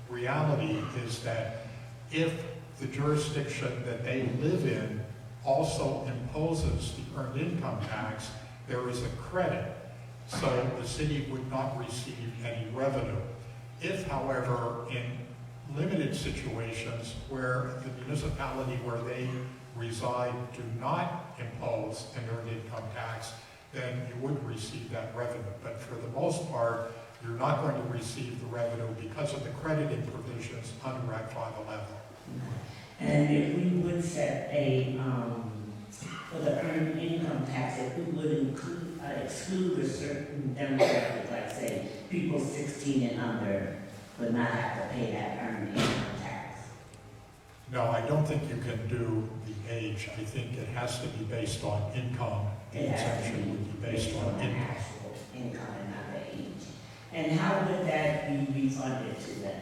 reality is that if the jurisdiction that they live in also imposes the earned income tax, there is a credit. So the city would not receive any revenue. If, however, in limited situations where the municipality where they reside do not impose an earned income tax, then you would receive that revenue. But for the most part, you're not going to receive the revenue because of the crediting provisions under Act 511. And if we would set a, for the earned income tax, if we would exclude a certain demographic, like say people 16 and under would not have to pay that earned income tax. No, I don't think you can do the age. I think it has to be based on income. The exemption would be based on income. Actual income and not the age. And how would that be refunded to them?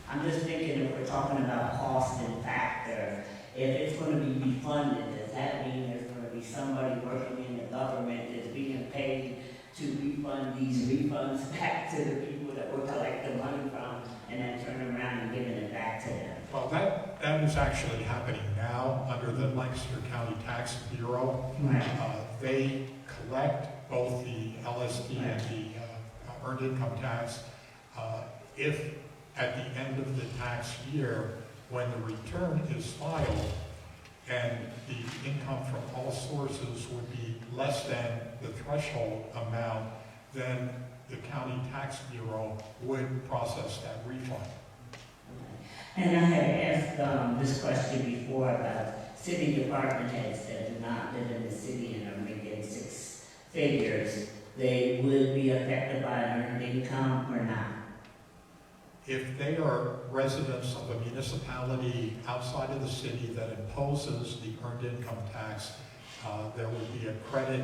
I'm just thinking if we're talking about cost and factor, if it's gonna be refunded, does that mean there's gonna be somebody working in the government that's being paid to refund these refunds back to the people that we're collecting money from, and then turn around and giving it back to them? Well, that is actually happening now under the Lancaster County Tax Bureau. Right. They collect both the LSD and the earned income tax. If at the end of the tax year, when the return is filed, and the income from all sources would be less than the threshold amount, then the County Tax Bureau would process that refund. And I had asked this question before about city department heads that do not live in the city and are making 6 figures. They would be affected by earned income or not? If they are residents of a municipality outside of the city that imposes the earned income tax, there would be a credit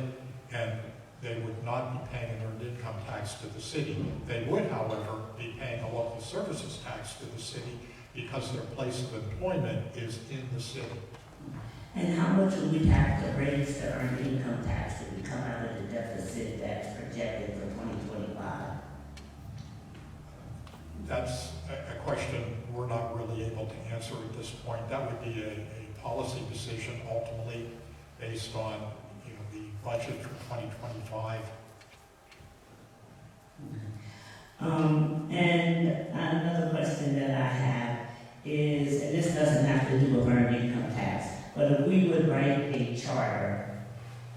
and they would not be paying an earned income tax to the city. They would, however, be paying a local services tax to the city because their place of employment is in the city. And how much would we have to raise the earned income tax if we come out of the deficit that's projected for 2025? That's a question we're not really able to answer at this point. That would be a policy decision ultimately based on the budget for 2025. And another question that I have is, and this doesn't have to do with earned income tax, but if we would write a charter,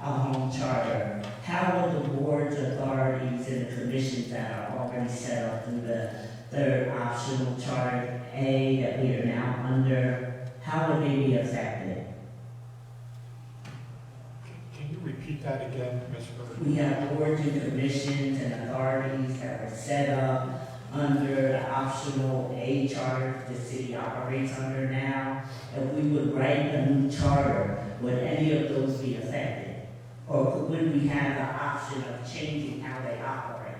a home charter, how would the boards, authorities, and the commissions that are already set up through the third optional charter A that we are now under, how would they be affected? Can you repeat that again, Ms. Bird? We have boards and commissions and authorities that are set up under the optional A charter the city operates under now. If we would write a new charter, would any of those be affected? Or would we have the option of changing how they operate?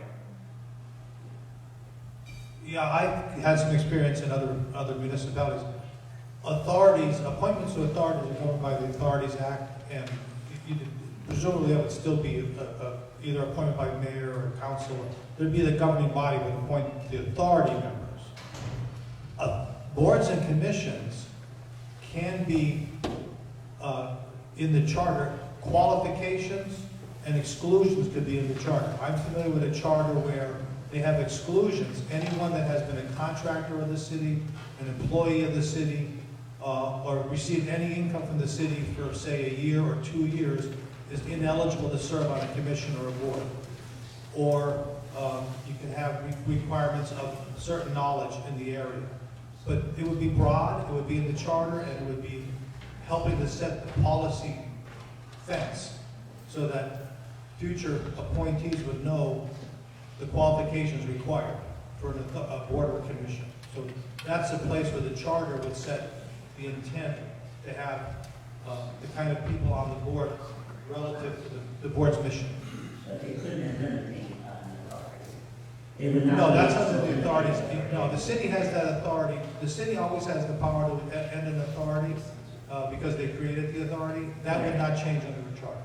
Yeah, I had some experience in other municipalities. Authorities, appointments to authorities are governed by the Authorities Act, and presumably that would still be either appointed by mayor or council. There'd be the governing body would appoint the authority members. Boards and commissions can be, in the charter, qualifications and exclusions could be in the charter. I'm familiar with a charter where they have exclusions. Anyone that has been a contractor of the city, an employee of the city, or received any income from the city for, say, a year or 2 years, is ineligible to serve on a commission or a board. Or you can have requirements of certain knowledge in the area. But it would be broad, it would be in the charter, and it would be helping to set the policy fence so that future appointees would know the qualifications required for a board or commission. So that's a place where the charter would set the intent to have the kind of people on the board relative to the board's mission. But they couldn't have done anything about an authority. They would not. No, that's under the authorities. No, the city has that authority. The city always has the power to end an authority because they created the authority. That would not change under the charter.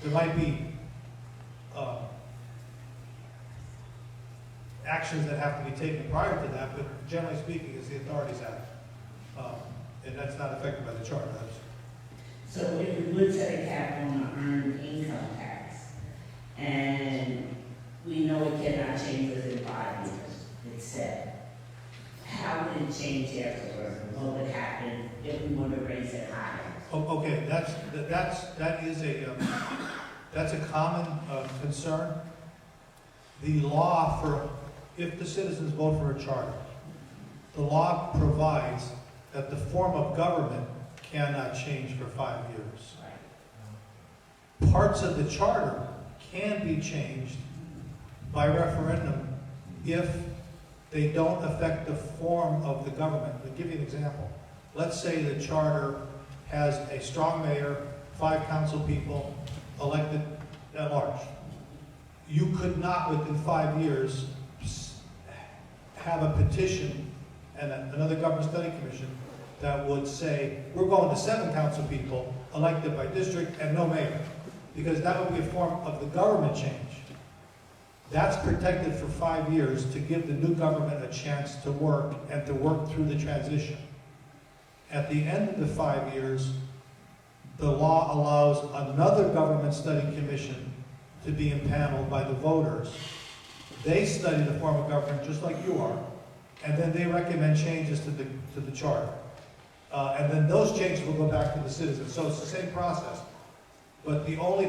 There might be actions that have to be taken prior to that, but generally speaking, it's the Authorities Act. And that's not affected by the charter. So if we would set a cap on the earned income tax, and we know it cannot change within 5 years, it's set, how would it change afterwards? What would happen if we want to raise it higher? Oh, okay, that's a common concern. The law for, if the citizens vote for a charter, the law provides that the form of government cannot change for 5 years. Parts of the charter can be changed by referendum if they don't affect the form of the government. I'll give you an example. Let's say the charter has a strong mayor, 5 council people elected at large. You could not, within 5 years, have a petition and another government study commission that would say, we're going to 7 council people elected by district and no mayor, because that would be a form of the government change. That's protected for 5 years to give the new government a chance to work and to work through the transition. At the end of the 5 years, the law allows another government study commission to be impaneled by the voters. They study the form of government just like you are, and then they recommend changes to the charter. And then those changes will go back to the citizens. So it's the same process. But the only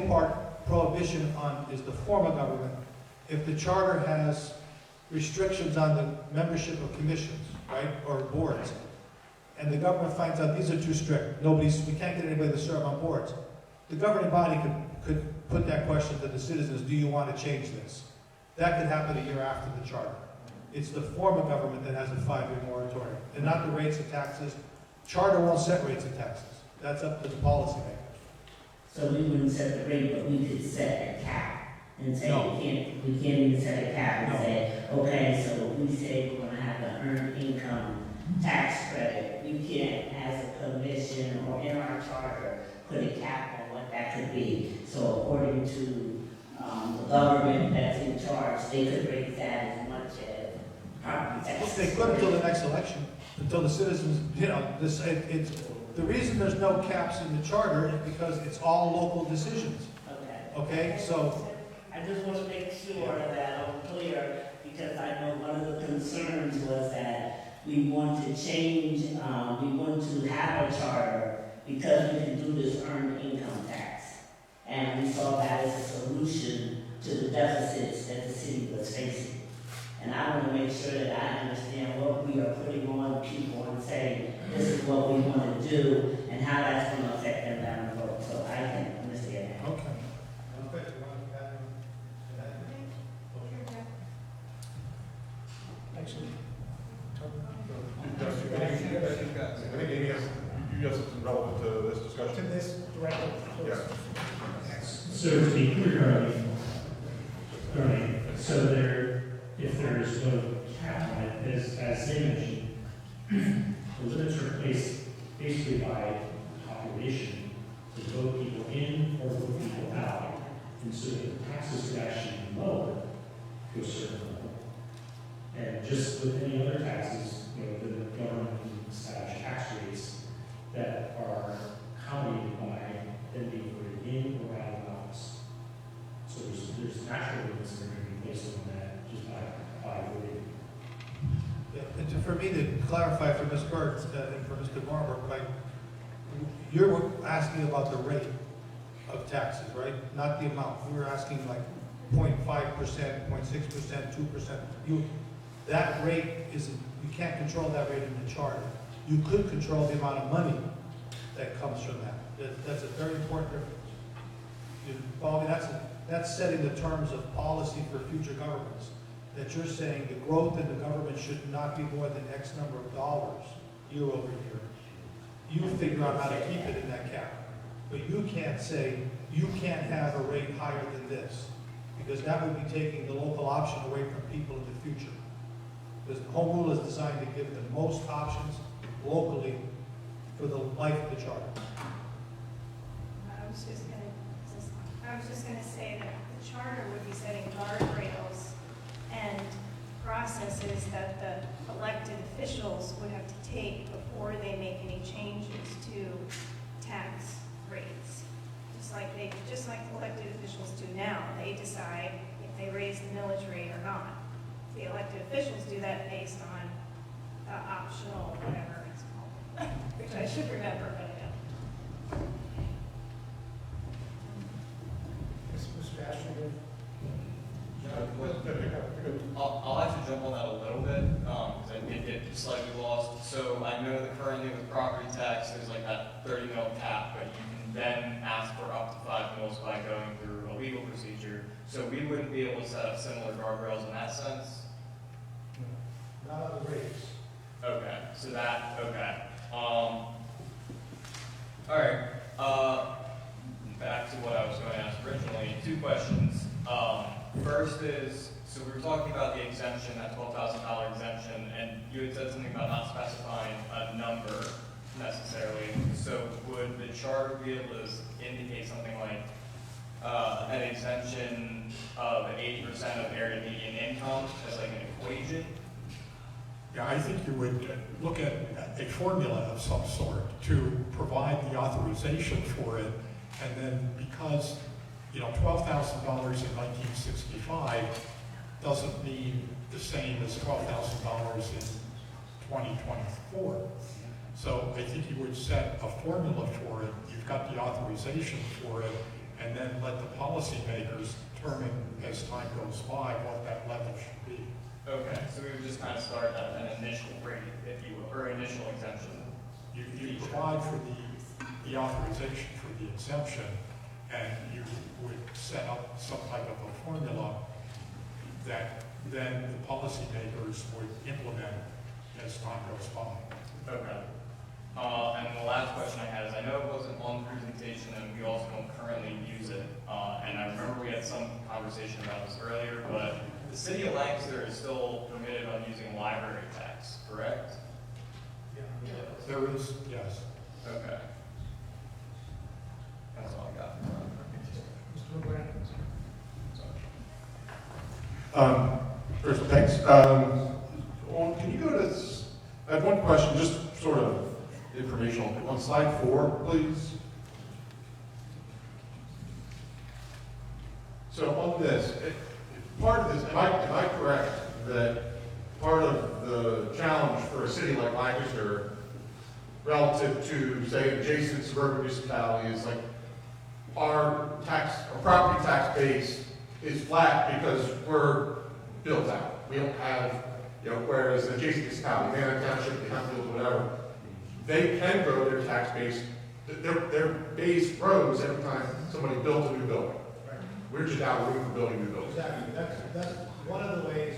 prohibition on is the form of government. If the charter has restrictions on the membership of commissions, right, or boards, and the government finds out these are too strict, we can't get anybody to serve on boards, the governing body could put that question to the citizens, do you want to change this? That could happen a year after the charter. It's the form of government that has a 5-year moratorium, and not the rates of taxes. Charter won't set rates of taxes. That's up to the policymakers. So we wouldn't set the rate, but we could set a cap and say, we can't even set a cap and say, okay, so we say we're gonna have an earned income tax credit. We can't, as a commission or in our charter, put a cap on what that could be. So according to the government that's in charge, they could raise that as much as property taxes. They could until the next election, until the citizens, the reason there's no caps in the charter is because it's all local decisions. Okay, so. I just want to make sure that I'm clear, because I know one of the concerns was that we want to change, we want to have a charter because we can do this earned income tax. And we saw that as a solution to the deficits that the city was facing. And I want to make sure that I understand what we are putting on people and saying, this is what we want to do, and how that's going to affect them down the road. So I can understand that. Okay. Actually, you have something relevant to this to discussion? this directly. So to be clear, so if there is no cap on it, as they mentioned, the limits are placed basically by population to vote people in or vote people out. And so the taxes could actually be lower to a certain level. And just with any other taxes, the government can establish tax rates that are accommodated by them being voted in or out of office. So there's natural limits that are going to be placed on that just by voting. Yeah, and for me to clarify for Ms. Burke and for Mr. Barber, you're asking about the rate of taxes, right? Not the amount. We were asking like 0.5%, 0.6%, 2%. That rate isn't, you can't control that rate in the charter. You could control the amount of money that comes from that. That's a very important difference. You follow me? That's setting the terms of policy for future governments. That you're saying the growth in the government should not be more than X number of dollars year over year. You figure out how to keep it in that cap. But you can't say, you can't have a rate higher than this, because that would be taking the local option away from people in the future. Because the home rule is designed to give the most options locally for the life of the charter. I was just gonna say that the charter would be setting guardrails and processes that the elected officials would have to take before they make any changes to tax rates. Just like elected officials do now, they decide if they raise the millage rate or not. The elected officials do that based on optional, whatever it's called, which I should remember, but yeah. Mr. Ashton, I'll have to jump on that a little bit, because I did get slightly lost. So I know that currently with property tax, there's like that 30 mil cap, but you can then ask for up to 5 mils by going through a legal procedure. So we wouldn't be able to set up similar guardrails in that sense? Not on the rates. Okay, so that, okay. All right, back to what I was going to ask originally, 2 questions. First is, so we were talking about the exemption, that $12,000 exemption, and you had said something about not specifying a number. necessarily. So would the charter be able to indicate something like an exemption of 80% of area median income as like an equation? Yeah, I think you would look at a formula of some sort to provide the authorization for it, and then because, you know, $12,000 in 1965 doesn't mean the same as $12,000 in 2024. So I think you would set a formula for it, you've got the authorization for it, and then let the policymakers determine as time goes by what that level should be. Okay, so we would just kind of start at an initial rate, if you will, or initial exemption. You provide for the authorization for the exemption, and you would set up some type of a formula that then the policymakers would implement as time goes by. Okay. And the last question I had is, I know it wasn't on the presentation and we also don't currently use it. And I remember we had some conversation about this earlier, but the city of Lancaster is still permitted on using library tax, correct? There is, yes. Okay. That's all I got. Mr. McGuire? First, thanks. Can you go to, I have one question, just sort of informational. On slide 4, please. So on this, part of this, am I correct that part of the challenge for a city like Lancaster relative to, say, adjacent suburban municipalities, like our property tax base is flat because we're built out. We don't have, you know, whereas adjacent municipalities, Manor Township, the Huntsville, whatever, they can grow their tax base. Their base grows every time somebody builds a new building. We're just out of room for building new buildings. Exactly, that's one of the ways,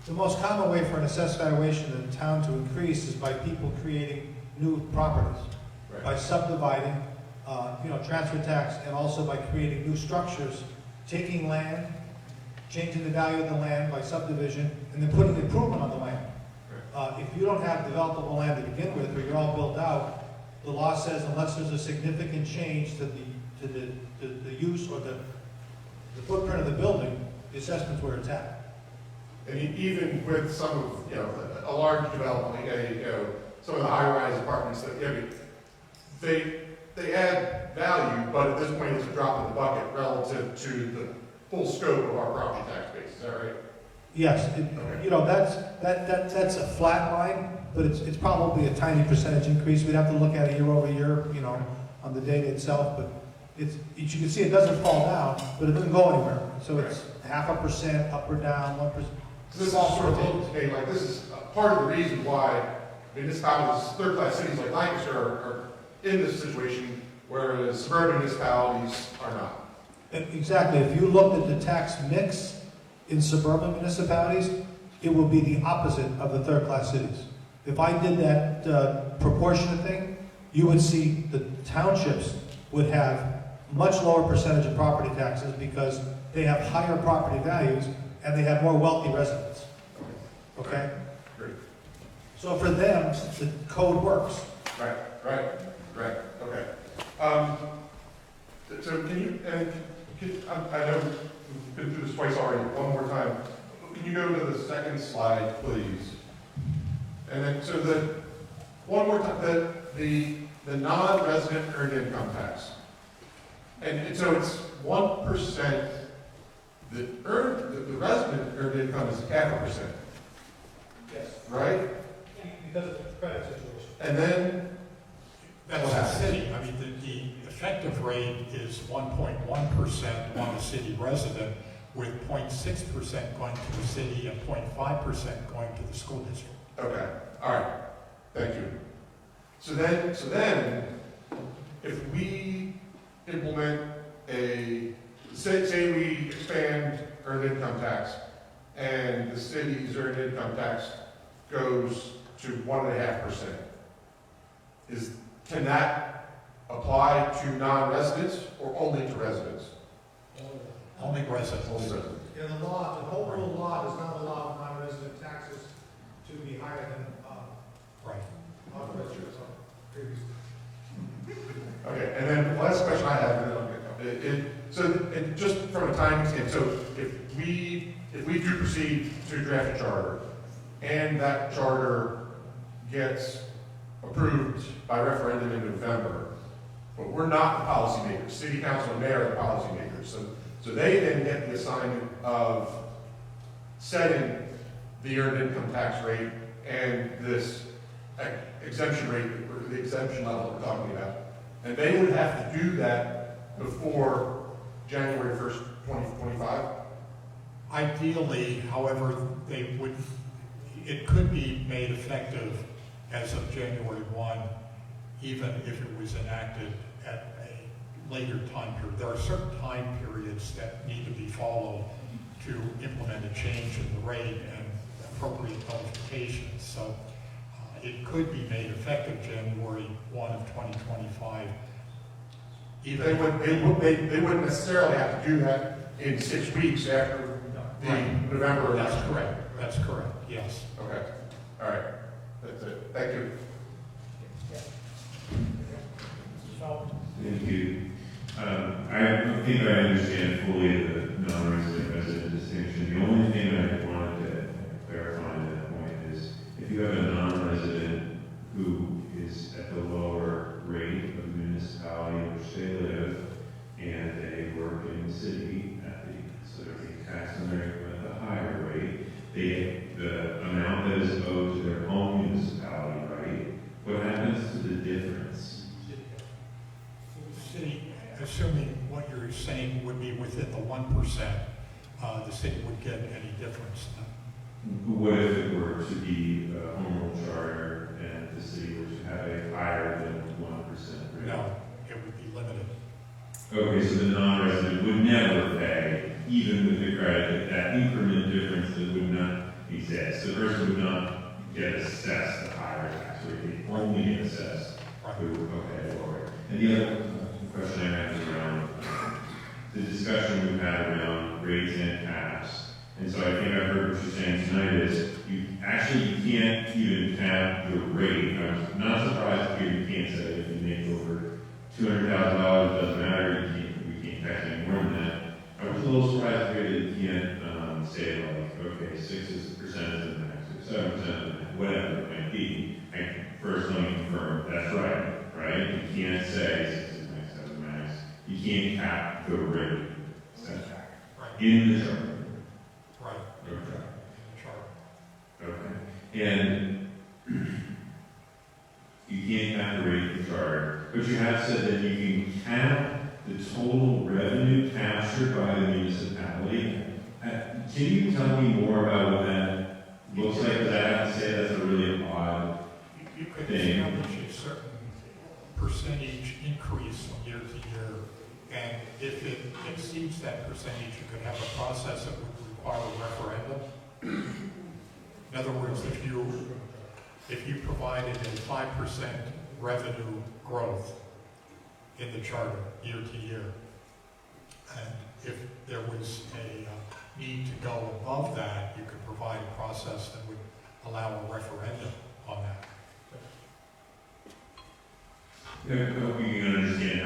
the most common way for an assessed valuation in a town to increase is by people creating new properties. Right. By subdividing, transfer tax, and also by creating new structures, taking land, changing the value of the land by subdivision, and then putting improvement on the land. If you don't have developable land to begin with, or you're all built out, the law says unless there's a significant change to the use or the footprint of the building, the assessment's where it's at. And even with some of, a large development, some of the high-rise apartments that, they add value, but at this point it's a drop in the bucket relative to the full scope of our property tax base. Is that right? Yes, that's a flat line, but it's probably a tiny percentage increase. We'd have to look at it year over year, on the data itself, but as you can see, it doesn't fall down, but it doesn't go anywhere. So it's 0.5% up or down, 1%. So this is all sort of, this is part of the reason why municipalities, third-class cities like Lancaster are in this situation, whereas suburban municipalities are not. Exactly. If you looked at the tax mix in suburban municipalities, it would be the opposite of the third-class cities. If I did that proportionate thing, you would see the townships would have much lower percentage of property taxes because they have higher property values and they have more wealthy residents. Okay? Great. So for them, the code works. Right. Okay. So can you, I know we've been through this twice already, one more time. Can you go to the second slide, please? And then, one more time, the non-resident earned income tax. And so it's 1%, the resident earned income is 0.5%. Yes. Right? Because of the credit situation. And then, That's the city. I mean, the effective rate is 1.1% on the city resident, with 0.6% going to the city and 0.5% going to the school district. okay, all right, thank you. So then, if we implement say we expand earned income tax, and the city's earned income tax goes to 1.5%, can that apply to non-residents or only to residents? Only residents. Only residents. Yeah, the home rule law does not allow non-resident taxes to be higher than, Right. Okay, and then the last question I have, just from a timing standpoint, so if we do proceed to draft a charter, and that charter gets approved by referendum in November, but we're not the policymakers, city council and mayor are the policymakers, so they then get the assignment of setting the earned income tax rate and this exemption rate, or the exemption level we're talking about. And they would have to do that before January 1st, 2025? Ideally, however, it could be made effective as of January 1, even if it was enacted at a later time period. There are certain time periods that need to be followed to implement a change in the rate and appropriate notifications. So it could be made effective January 1 of 2025. They wouldn't necessarily have to do that in 6 weeks after the November election. That's correct. That's correct. Yes. Okay. All right. That's it. Thank you. Thank you. I don't think I understand fully the non-resident resident distinction. The only thing I wanted to clarify on that point is if you have a non-resident who is at the lower rate of the municipality in which they live and they work in the city at the sort of the tax on their at the higher rate, the amount that is owed to their home municipality, right? What happens to the difference? The city, assuming what you're saying would be within the 1%, the city would get any difference. What if it were to be a home rule charter and the city were to have a higher than 1% rate? No, it would be limited. Okay, so the non-resident would never pay, even with the credit, that increment difference that would not exist. The person would not get assessed the higher tax rate, they only get assessed the lower. And the other question I have is around the discussion we've had around rates and caps. And so I think I've heard what you're saying tonight is you can't even cap the rate. I'm not surprised to hear you can't say if you make over $200,000, it doesn't matter, we can't tax any more than that. I was a little surprised to hear that you can't say like, okay, 6% is the max, or 7% is the max, whatever it might be. First, let me confirm, that's right? You can't say 6 is the max, 7 is the max. You can't cap the rate. In the charter. Right. Okay. And you can't cap the rate in the charter, but you have said that you can cap the total revenue captured by the municipality. Can you tell me more about what that looks like? Because I have to say that's a really odd You could thing. establish a certain percentage increase from year to year, and if it exceeds that percentage, you could have a process that would require a referendum. In other words, if you provided a 5% revenue growth in the charter year to year, and if there was a need to go above that, you could provide a process that would allow a referendum on that. I hope you can understand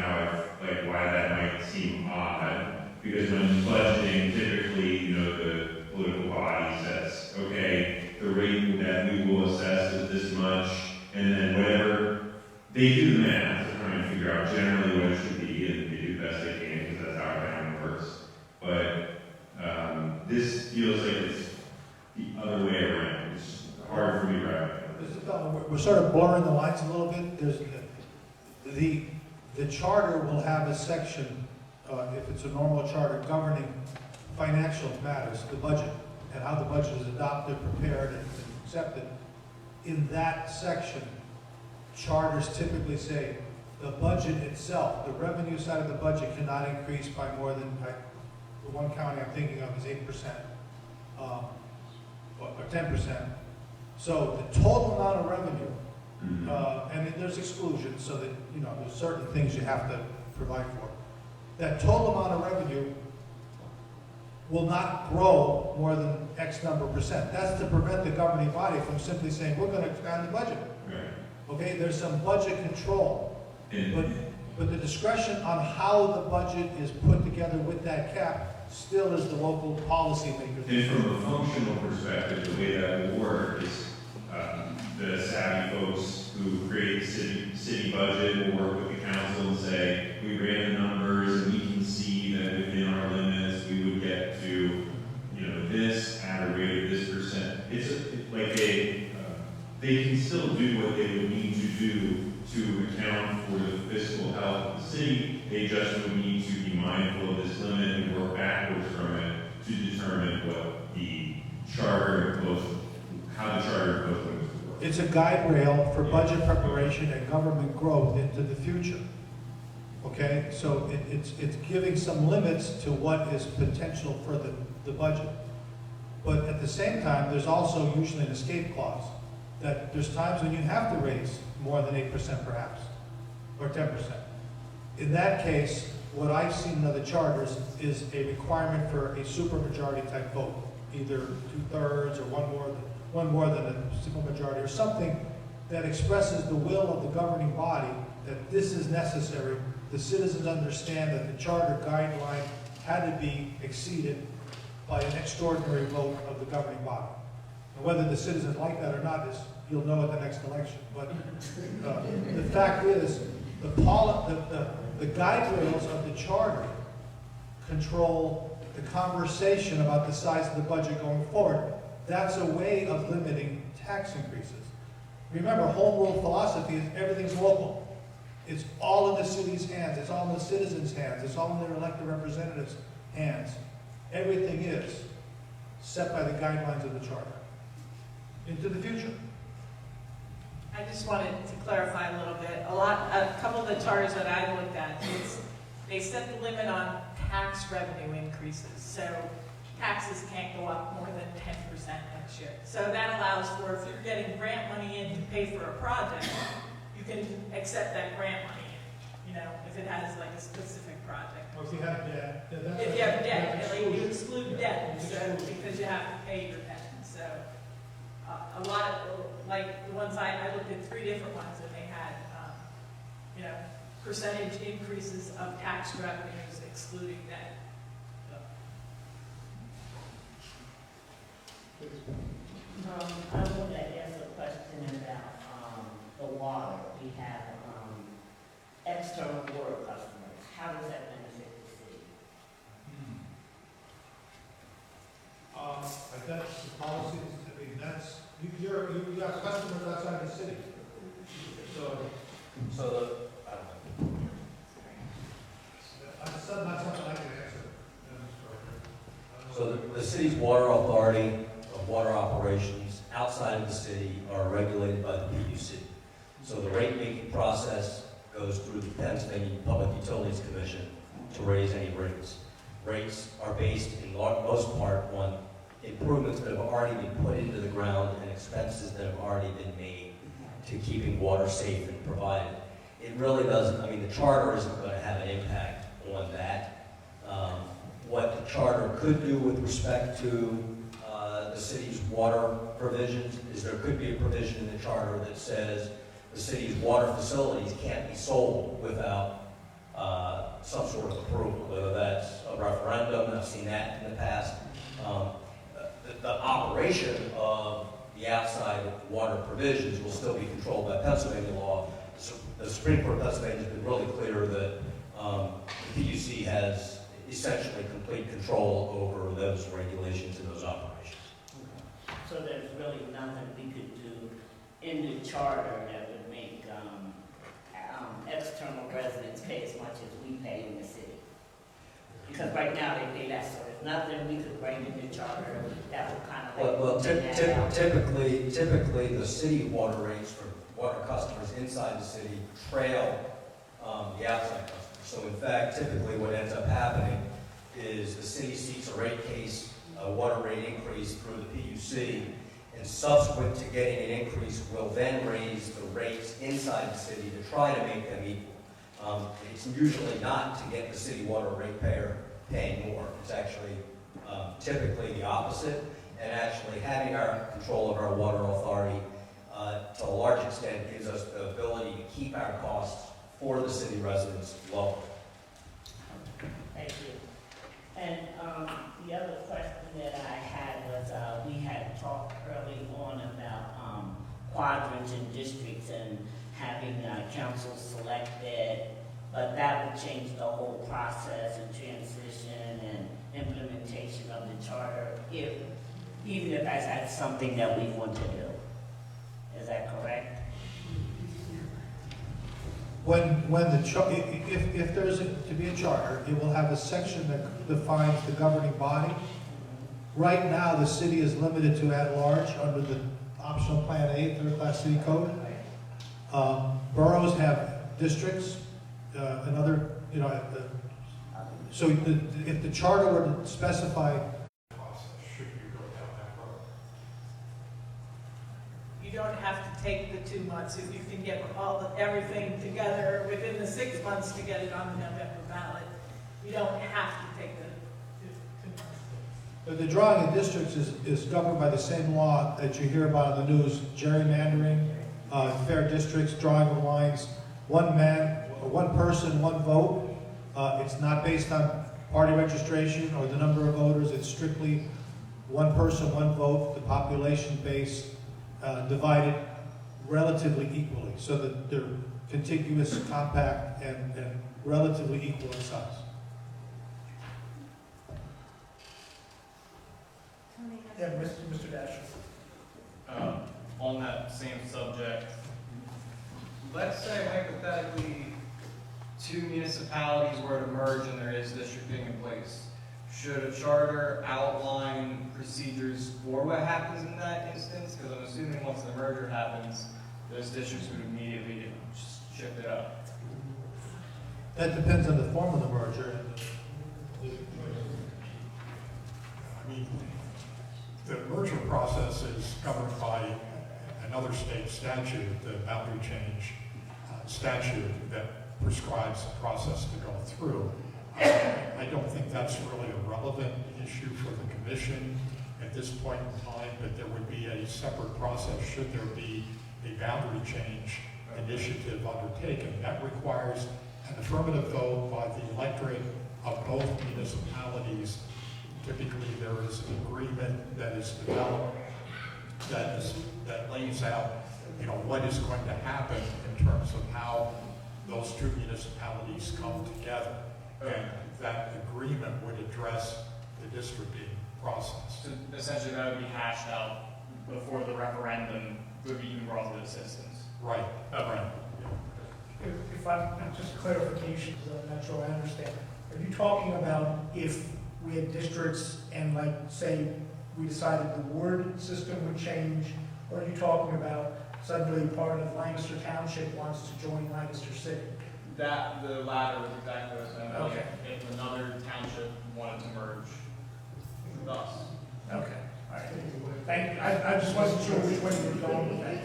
why that might seem odd, because when budgeting, typically, the political body says, okay, the rate that we will assess is this much, and then whatever, they do the math to try and figure out generally what it should be, and they do the best they can, because that's how accounting works. But this feels like it's the other way around. It's hard for me to wrap. We're sort of blurring the lines a little bit. There's the charter will have a section, if it's a normal charter, governing financial matters, the budget, and how the budget is adopted, prepared, and accepted. In that section, charters typically say the budget itself, the revenue side of the budget cannot increase by more than, the one county I'm thinking of is 8%, or 10%. So the total amount of revenue, and there's exclusions, so that, there's certain things you have to provide for. That total amount of revenue will not grow more than X number percent. That's to prevent the governing body from simply saying, we're going to expand the budget. Right. Okay, there's some budget control. And But the discretion on how the budget is put together with that cap still is the local policymaker. And from a functional perspective, the way that will work is the savvy folks who create the city budget will work with the council and say, we ran the numbers and we can see that within our limits, we would get to, this at a rate of this percent. It's like they can still do what they would need to do to account for the fiscal health of the city. They just would need to be mindful of this limit and work backwards from it to determine what the charter imposed, how the charter imposed limits would work. It's a guide rail for budget preparation and government growth into the future. Okay, so it's giving some limits to what is potential for the budget. But at the same time, there's also usually an escape clause, that there's times when you have to raise more than 8% perhaps, or 10%. In that case, what I've seen in other charters is a requirement for a supermajority type vote, either 2/3 or one more than a simple majority, or something that expresses the will of the governing body that this is necessary. The citizens understand that the charter guideline had to be exceeded by an extraordinary vote of the governing body. And whether the citizens like that or not is, you'll know at the next election. But the fact is, the guide rails of the charter control the conversation about the size of the budget going forward. That's a way of limiting tax increases. Remember, home rule philosophy is everything's local. It's all in the city's hands. It's all in the citizens' hands. It's all in their elected representatives' hands. Everything is set by the guidelines of the charter into the future. I just wanted to clarify a little bit. A couple of the charters that I looked at, they set the limit on tax revenue increases. So taxes can't go up more than 10% next year. So that allows for, if you're getting grant money in to pay for a project, you can accept that grant money in, if it has like a specific project. Or if you have debt. If you have debt, you exclude debt, so, because you have to pay your debt. So a lot of, like the ones I looked at 3 different ones, and they had, percentage increases of tax revenues excluding debt. I want to ask a question about the water. We have external water customers. How does that benefit the city? That's the policy. I mean, you got customers outside the city. So that's not something I can answer. So the city's water authority of water operations outside of the city are regulated by the PUC. So the rate making process goes through the Pennsylvania Public Utilities Commission to raise any rates. Rates are based in most part on improvements that have already been put into the ground and expenses that have already been made to keeping water safe and provided. It really doesn't, the charter isn't going to have an impact on that. What the charter could do with respect to the city's water provisions is there could be a provision in the charter that says the city's water facilities can't be sold without some sort of approval, whether that's a referendum. I've seen that in the past. The operation of the outside water provisions will still be controlled by Pennsylvania law. So the Supreme Court of Pennsylvania has been really clear that the PUC has essentially complete control over those regulations and those operations. So there's really nothing we could do in the charter that would make external residents pay as much as we pay in the city. Because right now they pay less, so there's nothing we could bring in the charter that would kind of Well, typically the city water rates for water customers inside the city trail the outside customers. So in fact, typically what ends up happening is the city seeks a rate case, a water rate increase through the PUC, and subsequent to getting an increase will then raise the rates inside the city to try to make them equal. It's usually not to get the city water rate payer paying more. It's actually typically the opposite, and actually having our control of our water authority to a large extent, gives us the ability to keep our costs for the city residents low. Thank you. And the other question that I had was, we had talked early on about quadrants and districts and having council selected, but that would change the whole process and transition and implementation of the charter, even if that's something that we want to do. Is that correct? If there's to be a charter, it will have a section that defines the governing body. Right now, the city is limited to at-large under the optional Plan A, third-class city code. Boroughs have districts, another, so if the charter were to specify, You don't have to take the 2 months if you can get everything together within the 6 months to get it on the November ballot. You don't have to take the 2 months. but the drawing of districts is governed by the same law that you hear about in the news, gerrymandering, fair districts, drawing of lines, one man, one person, one vote. It's not based on party registration or the number of voters. It's strictly one person, one vote, the population base divided relatively equally, so that they're contiguous, compact, and relatively equal in size. Yeah, Mr. Dasher. On that same subject, let's say hypothetically 2 municipalities were to merge and there is districting in place. Should a charter outline procedures for what happens in that instance? Because I'm assuming once the merger happens, those districts would immediately get shifted up. That depends on the form of the merger. I mean, the merger process is governed by another state statute, the boundary change statute that prescribes the process to go through. I don't think that's really a relevant issue for the commission at this point in time, but there would be a separate process should there be a boundary change initiative undertaken. That requires an affirmative vote by the electorate of both municipalities. Typically, there is an agreement that is developed that lays out, what is going to happen in terms of how those 2 municipalities come together. And that agreement would address the districting process. So essentially, that would be hashed out before the referendum would be even brought to the citizens. Right. Right. If I'm, just clarification, because I'm not sure I understand. Are you talking about if we had districts and like, say, we decided the ward system would change, or are you talking about suddenly part of Lancaster Township wants to join Lancaster City? The latter is exactly what I'm saying. Okay. If another township wanted to merge with us. Okay, all right. Thank you. I just wasn't sure which way you were going with that.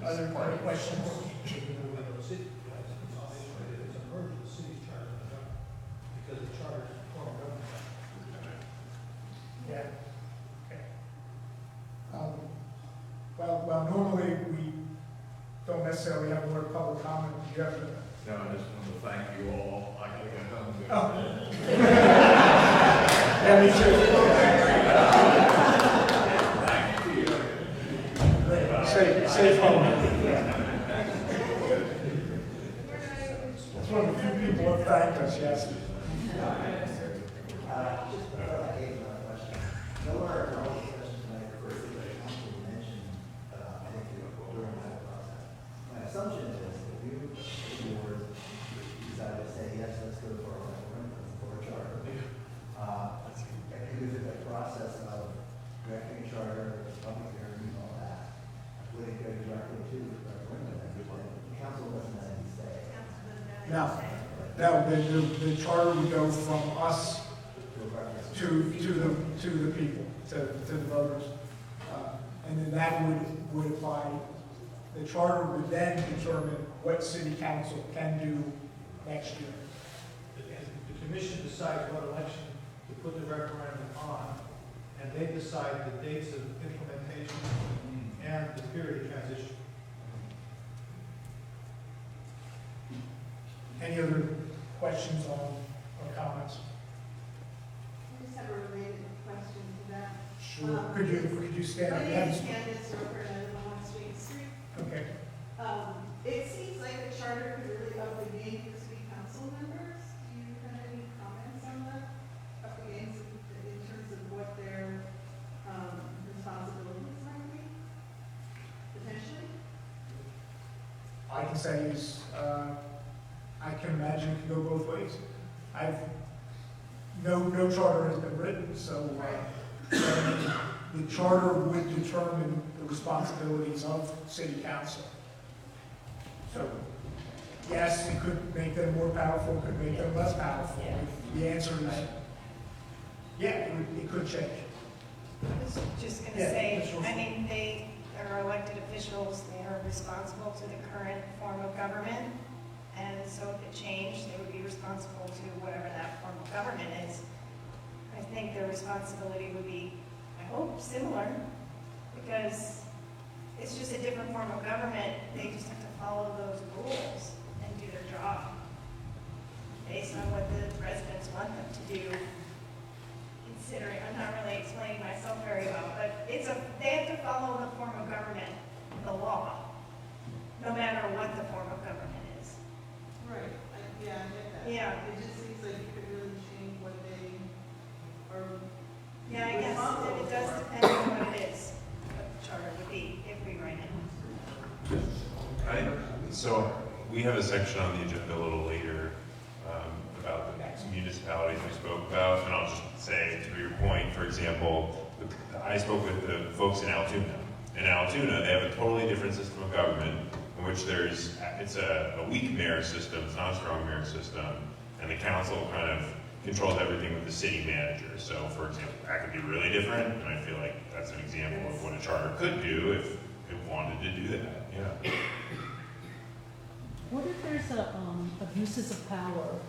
Other questions? Yeah. Okay. Well, normally we don't necessarily have more public comment. Do you have to? No, I just want to thank you all. I gotta get home. Oh. Yeah, me too. Safe home. That's one of the few people who have thanked us, yes. Just I gave another question. Nowhere in all the questions tonight, or the council mentioned, I think during that process. My assumption is if you, the board, decide to say, yes, let's go for a referendum, for a charter. If the process of drafting a charter, public hearing, and all that, would it go directly to the referendum? The council doesn't have any say. No, the charter would go from us to the people, to the voters. And then that would apply. The charter would then determine what city council can do next year. commission decides what election to put the referendum on, and they decide the dates of implementation and the period of transition. Any other questions or comments? I just have a related question to that. Sure. Could you stand up? My You name have is to- Candace Roper, and I live on Sweet Street. Okay. It seems like the charter could really up the game for city council members. Do you have any comments on that? Up the game in terms of what their responsibilities might be, potentially? I can say is, I can imagine it can go both ways. No charter has been written, so the charter would determine the responsibilities of city council. So, yes, it could make them more powerful, it could make them less powerful. The answer is, yeah, it could change. I was just gonna Yeah, say, Ms. Wilson. I mean, they are elected officials, they are responsible to the current form of government. And so if it changed, they would be responsible to whatever that form of government is. I think their responsibility would be, I hope, similar, because it's just a different form of government. They just have to follow those rules and do their job based on what the residents want them to do. Considering, I'm not really explaining myself very well, but they have to follow the form of government, the law, no matter what the form of government is. Right, yeah, I get that. Yeah. It just seems like you could really change what they are. Yeah, I guess responsible it does for. depend on what it is, what the charter would be, if we write it. So we have a section on the agenda a little later about the municipalities we spoke about, and I'll just say to your point, for example, I spoke with the folks in Altoona. In Altoona, they have a totally different system of government in which it's a weak mayor system, it's not a strong mayor system, and the council kind of controls everything with the city manager. So, for example, that could be really different, and I feel like that's an example of what a charter could do if it wanted to do that. Yeah. What if there's abuses of power?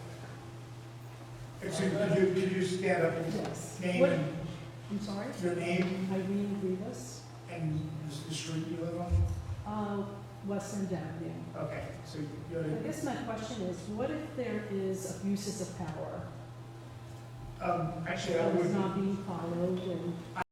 Excuse me, could you stand up and Yes. name What- and I'm sorry? your name Irene Rivas, and the street you live on? West End Avenue. Okay, so you're. I guess my question is, what if there is abuses of power? Actually, I That is would. not being followed and